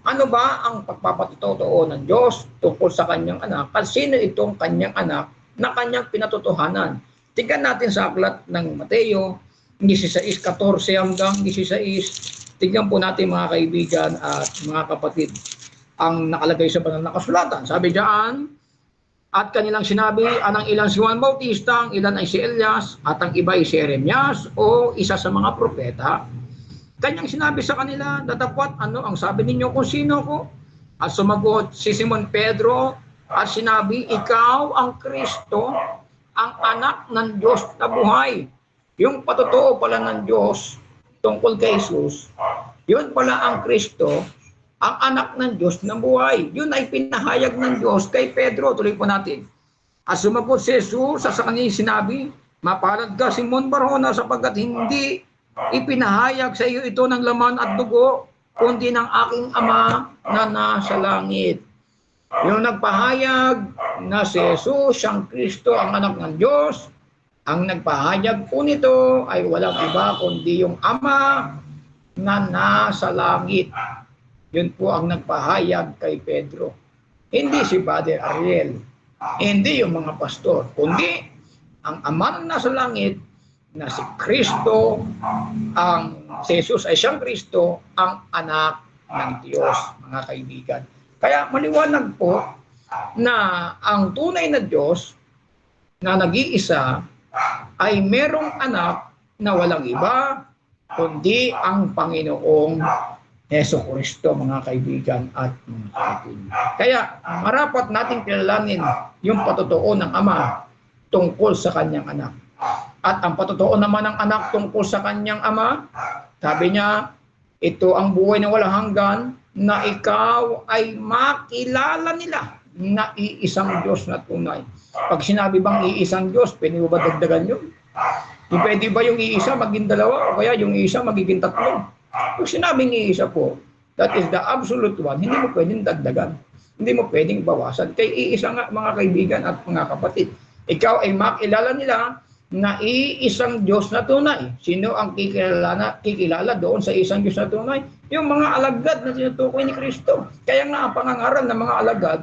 Ano ba ang pagpapatutuo ng Diyos tungkol sa kanyang anak? At sino itong kanyang anak na kanyang pinatutuhanan? Tingnan natin sa aklat ng Mateo 16:14 hanggang 16. Tingnan po natin mga kaibigan at mga kapatid ang nakalagay sa banal na kasulatan. Sabi diyan, at kanilang sinabi, ang ilan si Juan Bautista, ang ilan ay si Elias, at ang iba ay si Jeremias o isa sa mga propeta. Kanyang sinabi sa kanila, datapwat, ano ang sabi ninyo kung sino ko? At sumagot si Simon Pedro at sinabi, ikaw ang Kristo, ang anak ng Diyos na buhay. Yung patutuo pala ng Diyos tungkol kay Jesus, yun pala ang Kristo, ang anak ng Diyos na buhay. Yun ay pinahayag ng Diyos kay Pedro. Tuloy po natin. At sumagot si Jesus sa kanyang sinabi, mapalad ka Simon Barjona sapagkat hindi ipinahayag sa iyo ito ng laman at dugo kundi ng aking Ama na nasa langit. Yung nagpahayag na si Jesus, siyang Kristo, ang anak ng Diyos, ang nagpahayag po nito ay walang iba kundi yung Ama na nasa langit. Yun po ang nagpahayag kay Pedro. Hindi si Father Ariel, hindi yung mga pastor, kundi ang Ama na nasa langit na si Kristo, si Jesus ay siyang Kristo, ang anak ng Diyos, mga kaibigan. Kaya maliwanag po na ang tunay na Diyos na nag-iisa ay merong anak na walang iba kundi ang Panginoong Jesucristo, mga kaibigan at mga kapatid. Kaya marapat nating kilalanin yung patotoo ng Ama tungkol sa kanyang anak. At ang patotoo naman ng anak tungkol sa kanyang Ama, sabi niya, ito ang buhay na walang hanggan, na ikaw ay makilala nila na iisang Diyos na tunay. Pag sinabi bang iisang Diyos, pwede mo ba dagdagan yun? Pwede ba yung iisa maging dalawa o kaya yung isa magiging tatlo? Pag sinabing iisa po, that is the absolute one, hindi mo pwedeng dagdagan. Hindi mo pwedeng bawasan. Kaya iisa nga, mga kaibigan at mga kapatid. Ikaw ay makilala nila na iisang Diyos na tunay. Sino ang kikilala doon sa isang Diyos na tunay? Yung mga alagad na tinutukoy ni Kristo. Kaya nga ang pangangaral ng mga alagad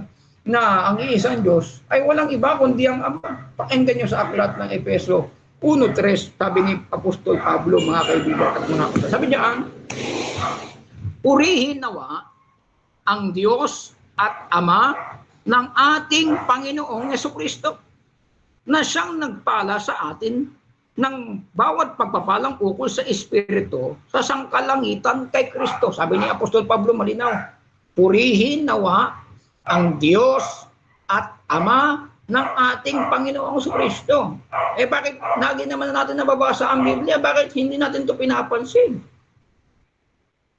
na ang iisang Diyos ay walang iba kundi ang Ama. Pakinggan nyo sa aklat ng Efeso 1:3, sabi ni Apostol Pablo, mga kaibigan at mga kapatid. Sabi niya, purihin nawa ang Diyos at Ama ng ating Panginoong Jesucristo, na siyang nagpala sa atin ng bawat pagpapalang ukol sa Espiritu sa sangkalangitan kay Kristo. Sabi ni Apostol Pablo malinaw, purihin nawa ang Diyos at Ama ng ating Panginoong Jesucristo. Bakit lagi naman natin nababasa ang Biblia? Bakit hindi natin ito pinapansin?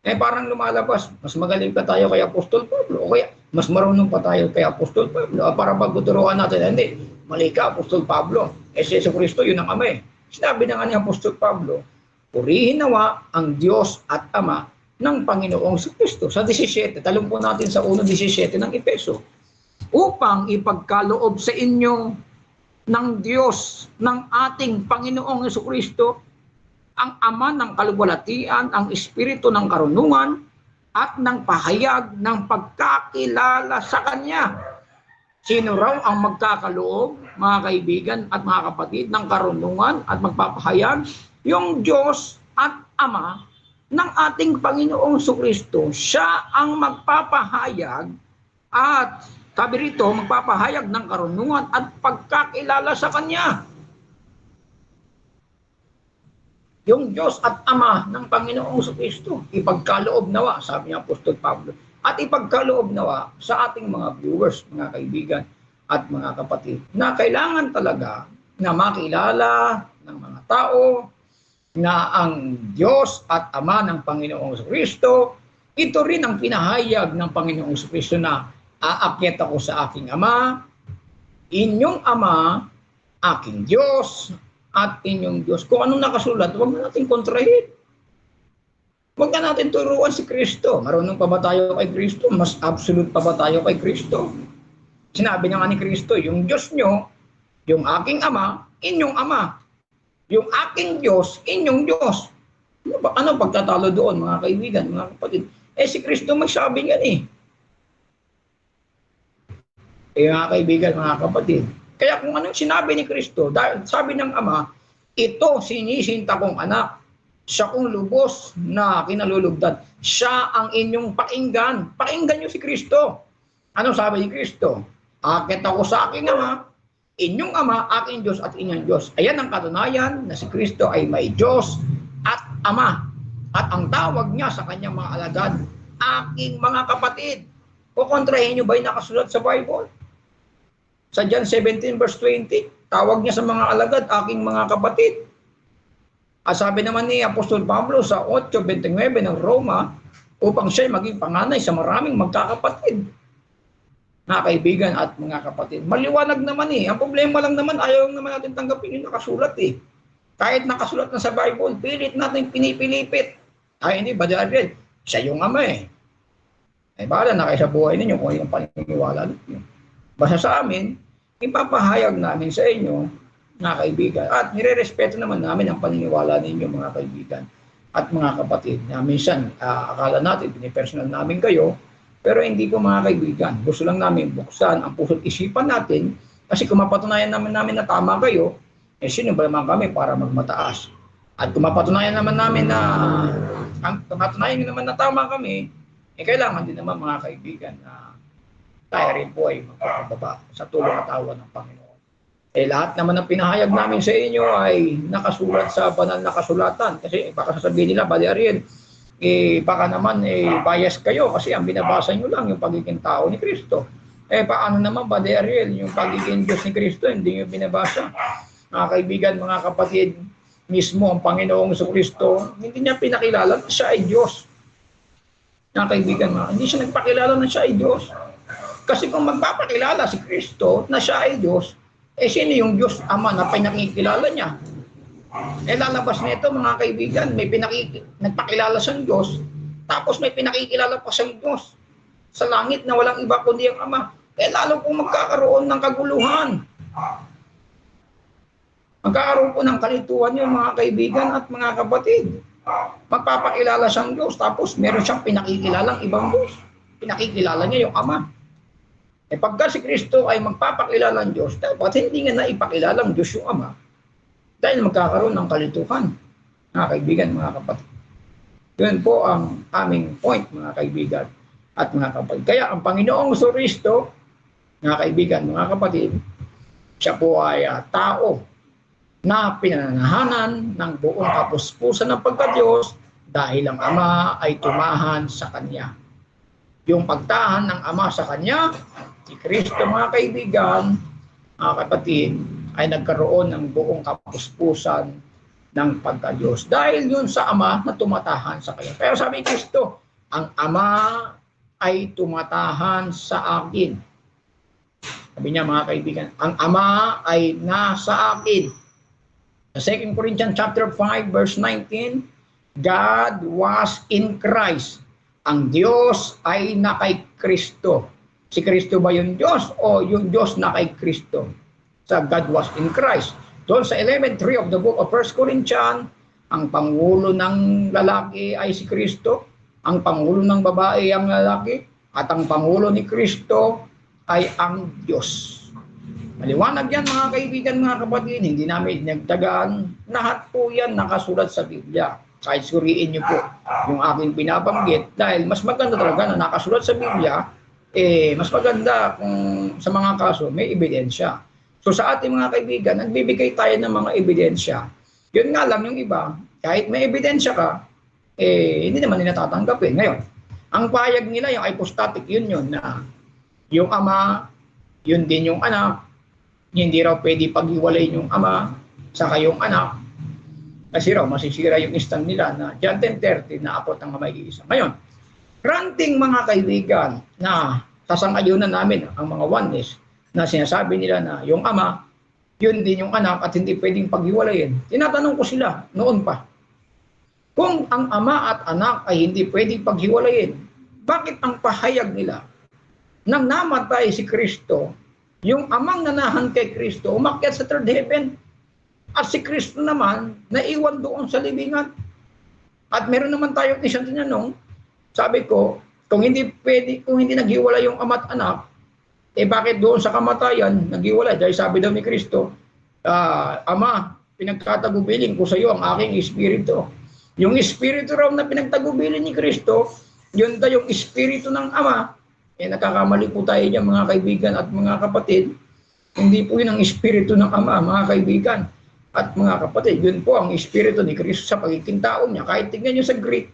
Parang lumalabas, mas magaling pa tayo kay Apostol Pablo, o kaya mas marunong pa tayo kay Apostol Pablo. Para pagtuturuan natin, hindi, mali ka, Apostol Pablo. Si Jesucristo, yun ang Ama eh. Sinabi na nga ni Apostol Pablo, purihin nawa ang Diyos at Ama ng Panginoong Jesucristo. Sa 17, talong po natin sa 1:17 ng Efeso. Upang ipagkaloob sa inyo ng Diyos, ng ating Panginoong Jesucristo, ang Ama ng kaluwalhatian, ang Espiritu ng karunungan, at ng pahayag ng pagkakilala sa Kanya. Sino raw ang magkakaloob, mga kaibigan at mga kapatid, ng karunungan at magpapahayag? Yung Diyos at Ama ng ating Panginoong Jesucristo. Siya ang magpapahayag at sabi rito, magpapahayag ng karunungan at pagkakilala sa Kanya. Yung Diyos at Ama ng Panginoong Jesucristo, ipagkaloob nawa, sabi ni Apostol Pablo, at ipagkaloob nawa sa ating mga viewers, mga kaibigan at mga kapatid, na kailangan talaga na makilala ng mga tao na ang Diyos at Ama ng Panginoong Jesucristo, ito rin ang pinahayag ng Panginoong Jesucristo na aakyat ako sa aking Ama, inyong Ama, aking Diyos, at inyong Diyos. Kung anong nakasulat, huwag na natin kontrahin. Huwag na natin turuan si Kristo. Marunong pa ba tayo kay Kristo? Mas absolute pa ba tayo kay Kristo? Sinabi niya nga ni Kristo, yung Diyos nyo, yung aking Ama, inyong Ama. Yung aking Diyos, inyong Diyos. Ano pagtatalo doon, mga kaibigan, mga kapatid? Si Kristo magsabi nga eh. Mga kaibigan, mga kapatid. Kaya kung anong sinabi ni Kristo, dahil sabi ng Ama, ito sinisinta kong anak, siya kong lubos na kinalulugdan. Siya ang inyong pakinggan. Pakinggan niyo si Kristo. Ano sabi ni Kristo? Akit ako sa aking Ama, inyong Ama, aking Diyos at inyong Diyos. Ayan ang katunayan na si Kristo ay may Diyos at Ama. At ang tawag niya sa kanyang mga alagad, aking mga kapatid. Kukontrahin niyo ba yung nakasulat sa Bible? Sa John 17 verse 20, tawag niya sa mga alagad, aking mga kapatid. At sabi naman ni Apostol Pablo sa 8:29 ng Roma, upang siya maging panganay sa maraming magkakapatid. Mga kaibigan at mga kapatid. Maliwanag naman eh. Ang problema lang naman, ayaw naman natin tanggapin yung nakasulat eh. Kahit nakasulat na sa Bible, pilit natin pinipilipit. Ay hindi, Brother Ariel, Siya yung Ama eh. Ay bahala na kayo sa buhay ninyo kung yung paniniwala ninyo. Basta sa amin, ipapahayag namin sa inyo, mga kaibigan, at nire-respeto naman namin ang paniniwala ninyo, mga kaibigan at mga kapatid. Na minsan, akala natin, pinipersonal namin kayo, pero hindi ko, mga kaibigan. Gusto lang namin buksan ang puso't isipan natin, kasi kung mapatunayan namin na tama kayo, eh sino ba naman kami para magmataas? At kung mapatunayan naman namin na, mapatunayan nyo naman na tama kami, eh kailangan din naman, mga kaibigan, na tayo rin po ay magpapababa sa tulong at awa ng Panginoon. Eh lahat naman ng pinahayag namin sa inyo ay nakasulat sa banal na kasulatan. Kasi baka sasabihin nila, Buddy Ariel, baka naman bias kayo kasi ang binabasa nyo lang yung pagiging tao ni Kristo. Paano naman, Buddy Ariel, yung pagiging Diyos ni Kristo, hindi nyo binabasa? Mga kaibigan, mga kapatid, mismo ang Panginoong Kristo, hindi niya pinakilala na siya ay Diyos. Mga kaibigan, hindi siya nagpakilala na siya ay Diyos. Kasi kung magpapakilala si Kristo na siya ay Diyos, sino yung Diyos Ama na pinakikilala niya? Lalabas nito, mga kaibigan, may nagpakilala siyang Diyos, tapos may pinakikilala pa siyang Diyos sa langit na walang iba kundi ang Ama. Lalo pong magkakaroon ng kaguluhan. Magkakaroon po ng kalituhan yung mga kaibigan at mga kapatid. Magpapakilala siyang Diyos, tapos meron siyang pinakikilalang ibang Diyos. Pinakikilala niya yung Ama. Pagka si Kristo ay magpapakilala ng Diyos, dapat hindi nga naipakilalang Diyos yung Ama dahil magkakaroon ng kalituhan, mga kaibigan, mga kapatid. Yun po ang aming point, mga kaibigan at mga kapatid. Kaya ang Panginoong Kristo, mga kaibigan, mga kapatid, siya po ay tao na pinananahanan ng buong kapuspusan ng pagka-Diyos dahil ang Ama ay tumahan sa Kanya. Yung pagtahan ng Ama sa Kanya, si Kristo, mga kaibigan, mga kapatid, ay nagkaroon ng buong kapuspusan ng pagka-Diyos. Dahil yun sa Ama na tumatahan sa Kanya. Pero sabi ni Kristo, ang Ama ay tumatahan sa akin. Sabi niya, mga kaibigan, ang Ama ay nasa akin. Sa 2 Corinthians chapter 5, verse 19, God was in Christ. Ang Diyos ay na kay Kristo. Si Kristo ba yung Diyos o yung Diyos na kay Kristo? Sa God was in Christ. Doon sa 11:3 of the book of 1 Corinthians, ang pangulo ng lalaki ay si Kristo, ang pangulo ng babae ay ang lalaki, at ang pangulo ni Kristo ay ang Diyos. Maliwanag yan, mga kaibigan, mga kapatid, hindi namin nagtagaan. Lahat po yan nakasulat sa Biblia. Kahit suriin niyo po yung aking pinabanggit, dahil mas maganda talaga na nakasulat sa Biblia, mas maganda kung sa mga kaso may ebidensya. So sa ating mga kaibigan, nagbibigay tayo ng mga ebidensya. Yun nga lang yung iba, kahit may ebidensya ka, hindi naman nila tatanggapin. Ngayon, ang payag nila, yung hypostatic union na yung Ama, yun din yung anak, hindi raw pwede paghiwalay yung Ama saka yung anak, kasi raw masisira yung stand nila na John 10:30 na apat ang may-iisa. Ngayon, granting, mga kaibigan, na sasang-ayunan namin ang mga oneness na sinasabi nila na yung Ama, yun din yung anak at hindi pwedeng paghiwalayin. Tinatanong ko sila noon pa, kung ang Ama at anak ay hindi pwedeng paghiwalayin, bakit ang pahayag nila nang namatay si Kristo, yung Amang nanahan kay Kristo, umakyat sa third heaven, at si Kristo naman, naiwan doon sa libingan? At meron naman tayong isang tinanong, sabi ko, kung hindi naghiwalay yung Ama at anak, bakit doon sa kamatayan naghiwalay? Dahil sabi daw ni Kristo, Ama, pinagkatagubilin ko sa iyo ang aking espiritu. Yung espiritu raw na pinagtagubilin ni Kristo, yun daw yung espiritu ng Ama. Nakakamali po tayo niya, mga kaibigan at mga kapatid. Hindi po yun ang espiritu ng Ama, mga kaibigan at mga kapatid. Yun po ang espiritu ni Kristo sa pagiging tao niya. Kahit tingnan niyo sa Greek,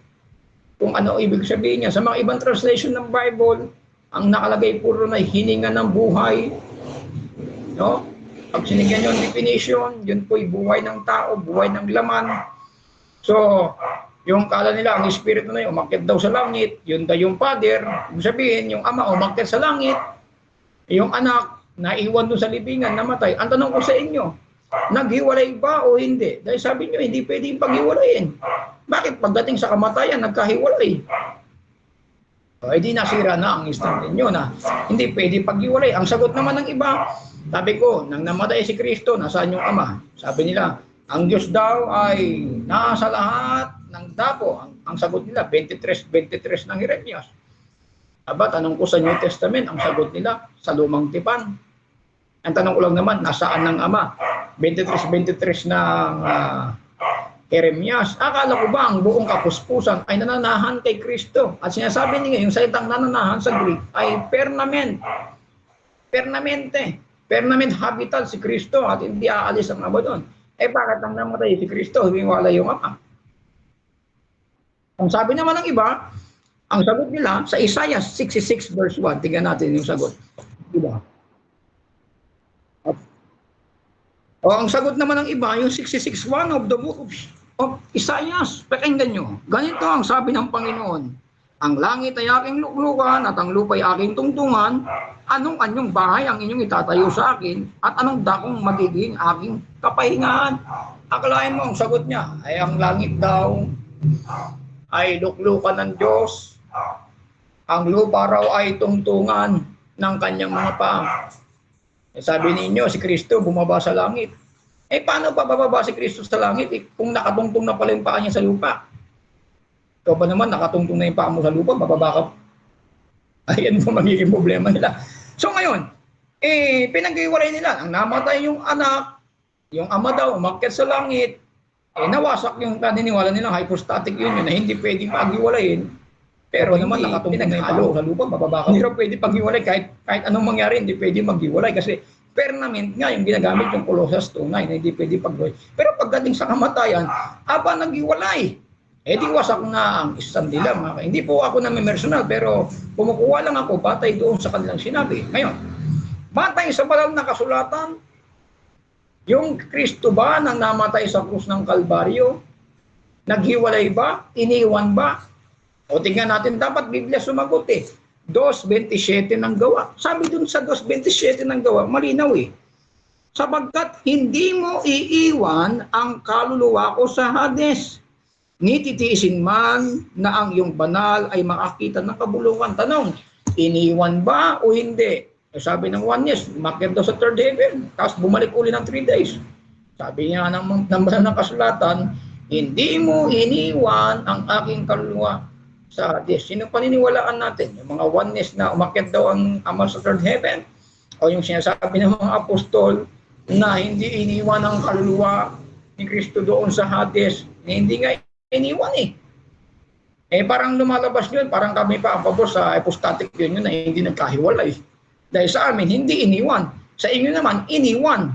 kung ano ibig sabihin niya. Sa mga ibang translation ng Bible, ang nakalagay po ron ay hininga ng buhay. No? Pag sinigyan yung definition, yun po ay buhay ng tao, buhay ng laman. So, yung kala nila, ang espiritu na yun, umakyat daw sa langit, yun daw yung Father, ibig sabihin, yung Ama umakyat sa langit, yung anak, naiwan doon sa libingan, namatay. Ang tanong ko sa inyo, naghiwalay ba o hindi? Dahil sabi nyo, hindi pwedeng paghiwalayin. Bakit pagdating sa kamatayan, nagkahiwalay? O, edi nasira na ang stand ninyo na hindi pwede paghiwalay. Ang sagot naman ng iba, sabi ko, nang namatay si Kristo, nasaan yung Ama? Sabi nila, ang Diyos daw ay nasa lahat ng dapo. Ang sagot nila, 23 ng Jeremias. Aba, tanong ko sa New Testament, ang sagot nila, sa lumang tipan. Ang tanong ko lang naman, nasaan ng Ama? 23 ng Jeremias. Akala ko ba ang buong kapuspusan ay nananahan kay Kristo? At sinasabi niya, yung salitang nananahan sa Greek ay permanent. Permanent habitat si Kristo at hindi aalis ang Ama doon. Eh bakit nang namatay si Kristo, humiwala yung Ama? Ang sabi naman ng iba, ang sagot nila sa Isaiah 66 verse 1, tingnan natin yung sagot. Diba? O ang sagot naman ng iba, yung 66:1 of the book of Isaiah, pakinggan nyo. Ganito ang sabi ng Panginoon, ang langit ay aking luklukan at ang lupa ay aking tungtungan, anong anyong bahay ang inyong itatayo sa akin at anong dakong magiging aking kapahingahan? Akalain mo, ang sagot niya ay ang langit daw ay luklukan ng Diyos, ang lupa raw ay tungtungan ng kanyang mga paa. Sabi ninyo, si Kristo bumaba sa langit. Eh, paano pa bababa si Kristo sa langit kung nakatungtong na pala yung paa niya sa lupa? Ikaw ba naman, nakatungtong na yung paa mo sa lupa, bababa ka? Ayan po magiging problema nila. So ngayon, pinag-iwalay nila. Ang namatay yung anak, yung Ama daw, umakyat sa langit, nawasak yung paniniwala nilang hypostatic union na hindi pwedeng pag-iwalayin. Pero naman nakatungtong na yung paa sa lupa, bababa ka. Hindi raw pwede pag-iwalay kahit anong mangyari, hindi pwede mag-iwalay kasi permanent nga yung ginagamit yung Colossians 2:9 na hindi pwede pag-iwalay. Pero pagdating sa kamatayan, aba nag-iwalay. Di wasak na ang stand nila. Hindi po ako na personal pero kumukuha lang ako batay doon sa kanilang sinabi. Ngayon, batay sa banal na kasulatan, yung Kristo ba nang namatay sa krus ng Kalbaryo, naghiwalay ba? Iniwan ba? O tingnan natin, dapat Biblia sumagot 2:27 ng gawa. Sabi dun sa 2:27 ng gawa, malinaw sapagkat hindi mo iiwan ang kaluluwa ko sa Hades, ni titiisin man na ang iyong banal ay makakita ng kabulukan. Tanong, iniwan ba o hindi? Sabi ng 1 yes, umakyat daw sa third heaven, tapos bumalik uli ng 3 days. Sabi niya ng banal na kasulatan, hindi mo iniwan ang aking kaluluwa sa Hades. Sino paniniwalaan natin? Yung mga oneness na umakyat daw ang Ama sa third heaven? O yung sinasabi ng mga apostol na hindi iniwan ang kaluluwa ni Kristo doon sa Hades? Hindi nga iniwan parang lumalabas yun, parang kami pa ang pabor sa hypostatic union na hindi nagkahiwalay. Dahil sa amin, hindi iniwan. Sa inyo naman, iniwan.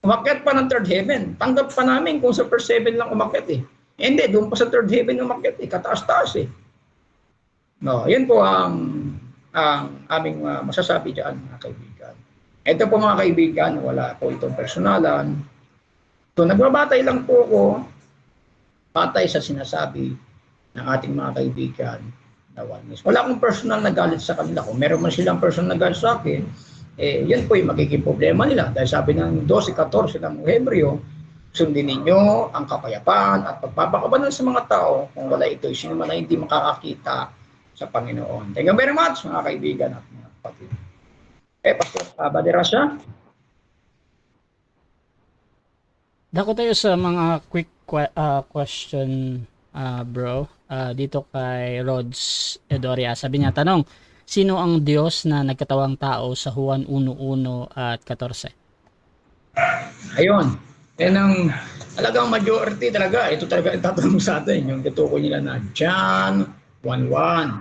Umakyat pa ng third heaven. Tanggap pa namin kung sa first heaven lang umakyat Hindi, doon pa sa third heaven umakyat kataas-taas No, yan po ang aming masasabi diyan, mga kaibigan. Ito po mga kaibigan, wala po itong personalan. So nagbabatay lang po ako patay sa sinasabi ng ating mga kaibigan na oneness. Wala akong personal na galit sa kanila. Kung meron man silang personal na galit sa akin, yan po yung magiging problema nila. Dahil sabi ng 12:14 ng Hebreo, sundin ninyo ang kapayapaan at pagpapakabanal sa mga tao. Kung wala ito, sino man na hindi makakakita sa Panginoon. Thank you very much, mga kaibigan at mga kapatid. Pastor Baderasya. Dako tayo sa mga quick question, bro. Dito kay Rods Edoria. Sabi niya, tanong, sino ang Diyos na nagkatawang tao sa Juan 1:1 at 14? Ayun. Yan ang talagang majority talaga. Ito talaga itatanong sa atin. Yung tutukoy nila na John 1:1.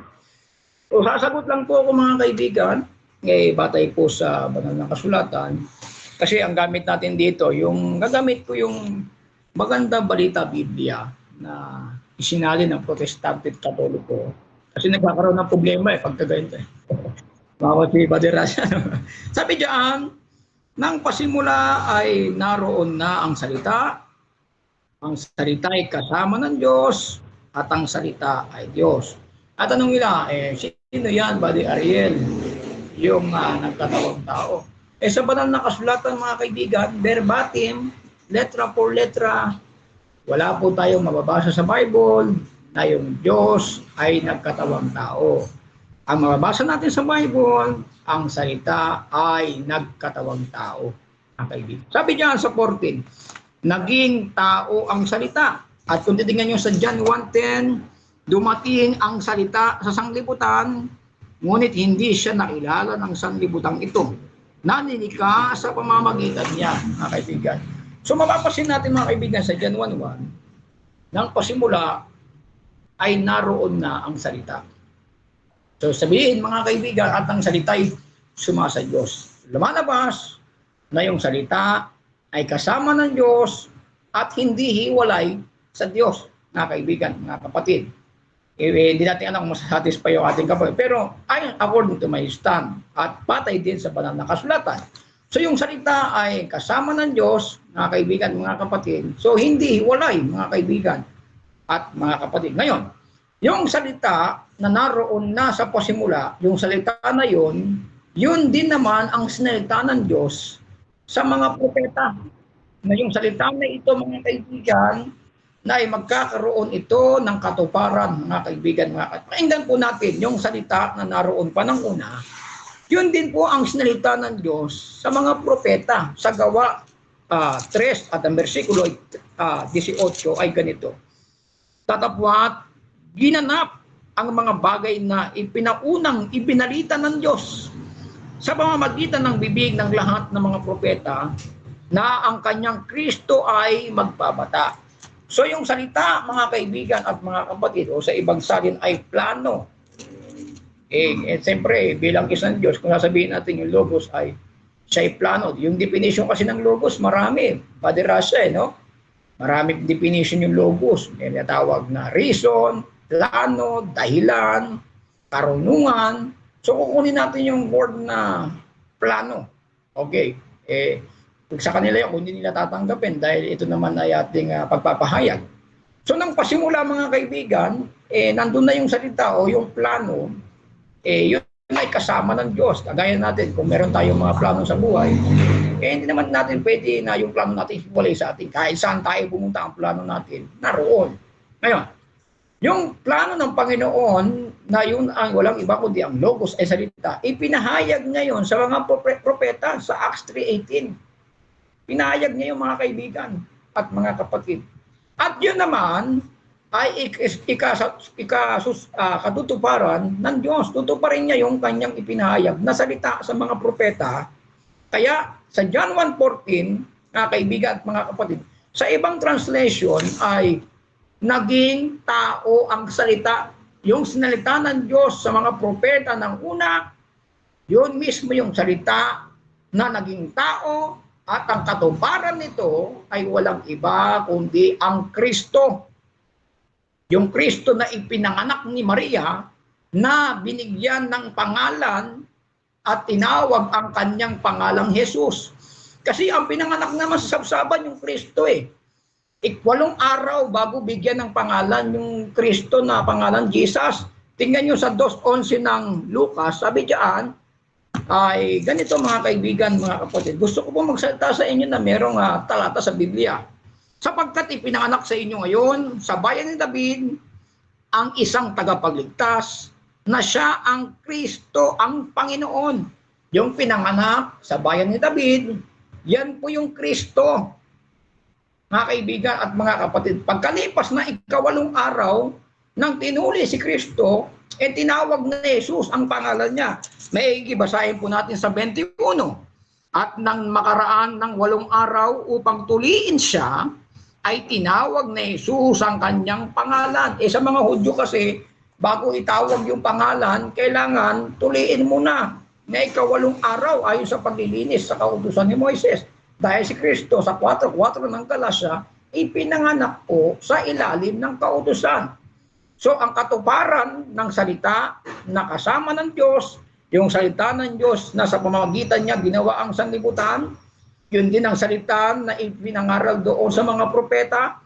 So, sasagot lang po ako mga kaibigan. Batay po sa banal na kasulatan. Kasi ang gamit natin dito, gagamit ko yung Maganda Balita Biblia na isinalin ng Protestante at Katoliko. Kasi nagkakaroon ng problema pagkaganito Bawat si Baderasya. Sabi diyan, nang pasimula ay naroon na ang salita ay kasama ng Diyos, at ang salita ay Diyos. At anong nila, sino yan, Buddy Ariel? Yung nagkatawang tao. Sa banal na kasulatan mga kaibigan, verbatim, letra por letra, wala po tayong mababasa sa Bible na yung Diyos ay nagkatawang tao. Ang mababasa natin sa Bible, ang salita ay nagkatawang tao. Ang kaibigan. Sabi niya sa 14, naging tao ang salita. At kung titingnan nyo sa John 1:10, dumating ang salita sa sanglibutan, ngunit hindi siya nakilala ng sanglibutan ito. Naninika sa pamamagitan niya, mga kaibigan. So mapapasin natin mga kaibigan sa John 1:1, nang pasimula ay naroon na ang salita. So sabihin mga kaibigan, at ang salita ay sumasa Diyos. Lumalabas na yung salita ay kasama ng Diyos at hindi hiwalay sa Diyos, mga kaibigan, mga kapatid. Hindi natin alam kung masasatisfy yung ating kapatid. Pero ayon according to my stand at patay din sa banal na kasulatan. So yung salita ay kasama ng Diyos, mga kaibigan, mga kapatid. So hindi hiwalay, mga kaibigan at mga kapatid. Ngayon, yung salita na naroon na sa pasimula, yung salita na yun din naman ang sinalita ng Diyos sa mga propeta. Na yung salita na ito, mga kaibigan, na ay magkakaroon ito ng katuparan, mga kaibigan, mga kapatid. Pakinggan po natin yung salita na naroon pa ng una. Yun din po ang sinalita ng Diyos sa mga propeta. Sa Gawa 3 at ang versikulo 18 ay ganito. Tatapwat, ginanap ang mga bagay na ipinaunang ibinalita ng Diyos sa pamamagitan ng bibig ng lahat ng mga propeta na ang kanyang Kristo ay magpabata. So yung salita, mga kaibigan at mga kapatid, o sa ibang salin ay plano. Siyempre, bilang isang Diyos, kung sasabihin natin yung logos ay siya ay plano. Yung definition kasi ng logos, marami. Paderasya, no? Maraming definition yung logos. May natawag na reason, plano, dahilan, karunungan. So kukunin natin yung word na plano. Okay. Sa kanila yun, kung hindi nila tatanggapin dahil ito naman ay ating pagpapahayag. So nang pasimula mga kaibigan, nandun na yung salita o yung plano, yun ay kasama ng Diyos. Kagaya natin, kung meron tayong mga plano sa buhay, hindi naman natin pwede na yung plano natin hiwalay sa atin. Kahit saan tayo pumunta ang plano natin, naroon. Ngayon, yung plano ng Panginoon na yun ang walang iba kundi ang logos ay salita, ipinahayag ngayon sa mga propeta sa Acts 3:18. Pinahayag niya yung mga kaibigan at mga kapatid. At yun naman ay katutuparan ng Diyos. Tutuparin niya yung kanyang ipinahayag na salita sa mga propeta. Kaya sa John 1:14, mga kaibigan at mga kapatid, sa ibang translation ay naging tao ang salita. Yung sinalita ng Diyos sa mga propeta ng una, yun mismo yung salita na naging tao. At ang katuparan nito ay walang iba kundi ang Kristo. Yung Kristo na ipinanganak ni Maria na binigyan ng pangalan at tinawag ang kanyang pangalang Jesus. Kasi ang pinanganak naman sa sabsaban yung Kristo . 8 araw bago bigyan ng pangalan yung Kristo na pangalan Jesus. Tingnan nyo sa 2:11 ng Lucas, sabi diyan, ay ganito mga kaibigan, mga kapatid. Gusto ko po magsalita sa inyo na merong talata sa Biblia. Sapagkat ipinanganak sa inyo ngayon sa bayan ni David ang isang tagapagligtas na siya ang Kristo, ang Panginoon. Yung pinanganak sa bayan ni David, yan po yung Kristo. Mga kaibigan at mga kapatid, pagkalipas na 8 araw nang tinuli si Kristo, tinawag na Jesus ang pangalan niya. May basahin po natin sa 21. At nang makaraan ng 8 araw upang tuliin siya, ay tinawag na Jesus ang kanyang pangalan. Sa mga Hudyo kasi, bago itawag yung pangalan, kailangan tuliin muna na 8 araw ayon sa paglilinis sa kautusan ni Moises. Dahil si Kristo sa 4:4 ng Galasya, ipinanganak po sa ilalim ng kautusan. So ang katuparan ng salita na kasama ng Diyos, yung salita ng Diyos na sa pamamagitan niya ginawa ang sanlibutan, yun din ang salita na ipinangaral doon sa mga propeta.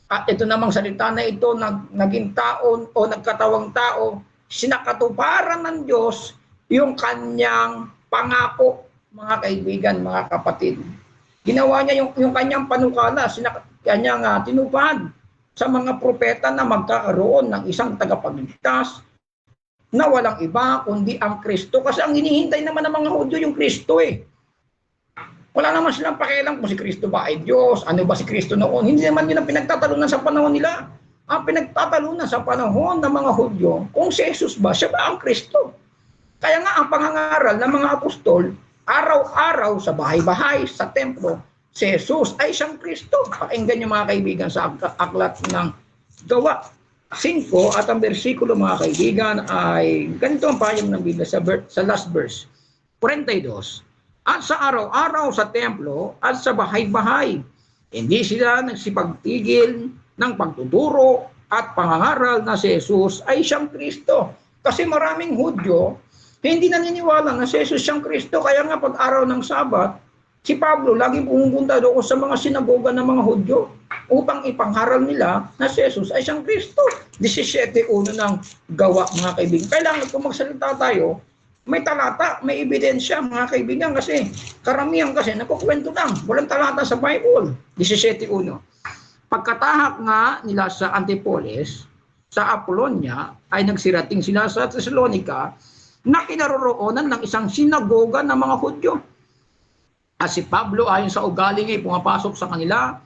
At ito namang salita na ito naging tao o nagkatawang tao, sinakatuparan ng Diyos yung kanyang pangako, mga kaibigan, mga kapatid. Ginawa niya yung kanyang panukala, kanyang tinupad sa mga propeta na magkakaroon ng isang tagapagligtas na walang iba kundi ang Kristo. Kasi ang hinihintay naman ng mga Hudyo yung Kristo eh. Wala naman silang pakialam kung si Kristo ba ay Diyos, ano ba si Kristo noon. Hindi naman yun ang pinagtatalunan sa panahon nila. Ang pinagtatalunan sa panahon ng mga Hudyo, kung si Jesus ba, siya ba ang Kristo? Kaya nga ang pangangaral ng mga apostol, araw-araw sa bahay-bahay, sa templo, si Jesus ay siyang Kristo. Pakinggan niyo mga kaibigan sa aklat ng Gawa 5 at ang bersikulo mga kaibigan ay ganito ang pahayag ng Biblia sa last verse, 42. At sa araw-araw sa templo at sa bahay-bahay, hindi sila nagsipagtigil ng pagtuturo at pangangaral na si Jesus ay siyang Kristo. Kasi maraming Hudyo hindi naniniwala na si Jesus siyang Kristo. Kaya nga pag araw ng Sabat, si Pablo lagi pumupunta doon sa mga sinagoga ng mga Hudyo upang ipangharal nila na si Jesus ay siyang Kristo. 17:1 ng Gawa mga kaibigan. Kailangan kung magsalita tayo, may talata, may ebidensya mga kaibigan kasi karamihan kasi nakukwento lang. Walang talata sa Bible. 17:1. Pagkatahak nga nila sa Antipolis, sa Apollonia, ay nagsirating sila sa Thessalonica na kinaroroonan ng isang sinagoga ng mga Hudyo. At si Pablo ayon sa ugali ay pumapasok sa kanila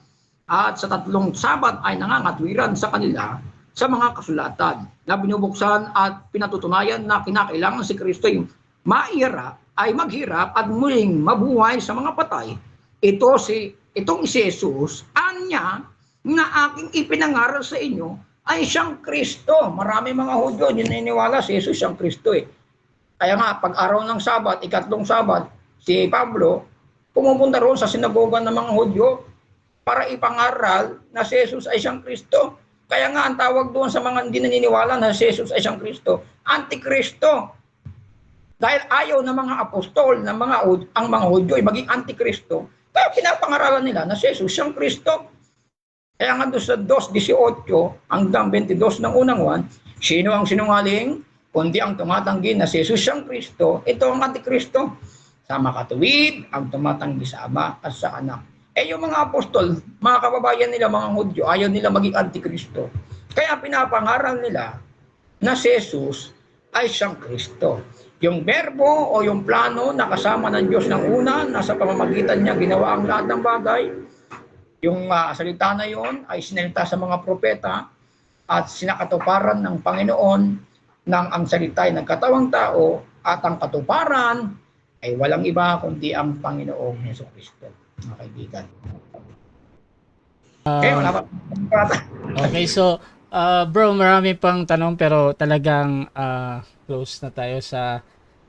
at sa 3 Sabat ay nangangatwiran sa kanila sa mga kasulatan na binubuksan at pinatutunayan na kinakailangan si Kristo yung maihirap ay maghirap at muling mabuhay sa mga patay. Itong si Jesus, anya na aking ipinangaral sa inyo ay siyang Kristo. Marami mga Hudyo naniniwala si Jesus siyang Kristo eh. Kaya nga, pag araw ng Sabat, 3 Sabat, si Pablo pumupunta roon sa sinagoga ng mga Hudyo para ipangaral na si Jesus ay siyang Kristo. Kaya nga ang tawag doon sa mga hindi naniniwala na si Jesus ay siyang Kristo, Antikristo. Dahil ayaw ng mga apostol, ng ang mga Hudyo ay maging Antikristo, kaya pinapangaralan nila na si Jesus siyang Kristo. Kaya nga doon sa 2:18 hanggang 22 ng unang 1, sino ang sinungaling? Kundi ang tumatanggi na si Jesus siyang Kristo, ito ang Antikristo. Sa makatuwid, ang tumatanggi sa Ama at sa Anak. Yung mga apostol, mga kababayan nila, mga Hudyo, ayaw nila maging Antikristo. Kaya pinapangaral nila na si Jesus ay siyang Kristo. Yung berbo o yung plano na kasama ng Diyos ng una, nasa pamamagitan niya ginawa ang lahat ng bagay. Yung salita na yon ay sinalita sa mga propeta at sinakatuparan ng Panginoon ng ang salita ay nagkatawang tao at ang katuparan ay walang iba kundi ang Panginoong Jesucristo. Mga kaibigan. Wala pa. Okay, so bro, marami pang tanong pero talagang close na tayo sa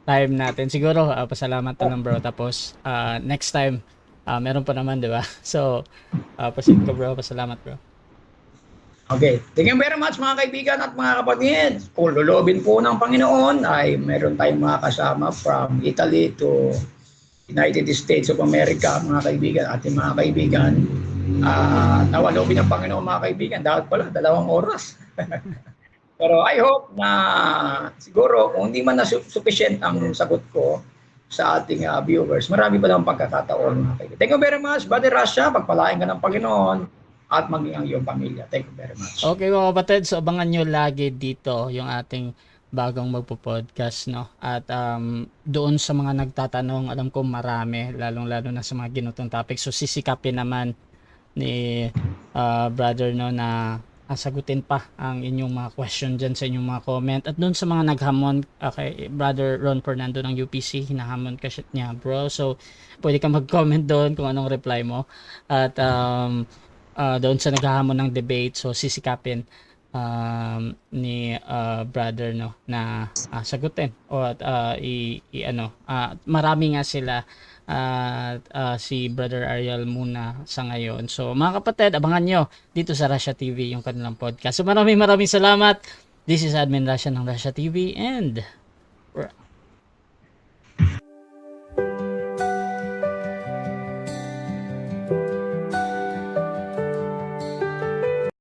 time natin. Siguro pasalamat na lang bro. Tapos next time meron pa naman, di ba? So pasid ko bro, pasalamat bro. Okay, thank you very much mga kaibigan at mga kapatid. Kung lulobin po ng Panginoon ay meron tayong mga kasama from Italy to United States of America, mga kaibigan, ating mga kaibigan. Nawalobin ng Panginoon mga kaibigan, dapat pala 2 oras. Pero I hope na siguro kung hindi man na sufficient ang sagot ko sa ating viewers, marami pa lang pagkakataon mga kaibigan. Thank you very much, Brother Rasha, pagpalain ka ng Panginoon at maging ang iyong pamilya. Thank you very much. Okay mga kapatid, so abangan nyo lagi dito yung ating bagong magpo-podcast, no? At doon sa mga nagtatanong, alam ko marami, lalong-lalo na sa mga ginutong topic. So sisikapin naman ni brother, no, na sagutin pa ang inyong mga question dyan sa inyong mga comment. At doon sa mga naghamon, kay brother Ron Fernando ng UPC, hinahamon ka niya, bro. So pwede ka mag-comment doon kung anong reply mo. At doon sa naghahamon ng debate, so sisikapin ni brother, no, na sagutin o at marami nga sila si brother Ariel muna sa ngayon. So mga kapatid, abangan nyo dito sa Rasha TV yung kanilang podcast. So maraming salamat. This is Admin Rasha ng Rasha TV and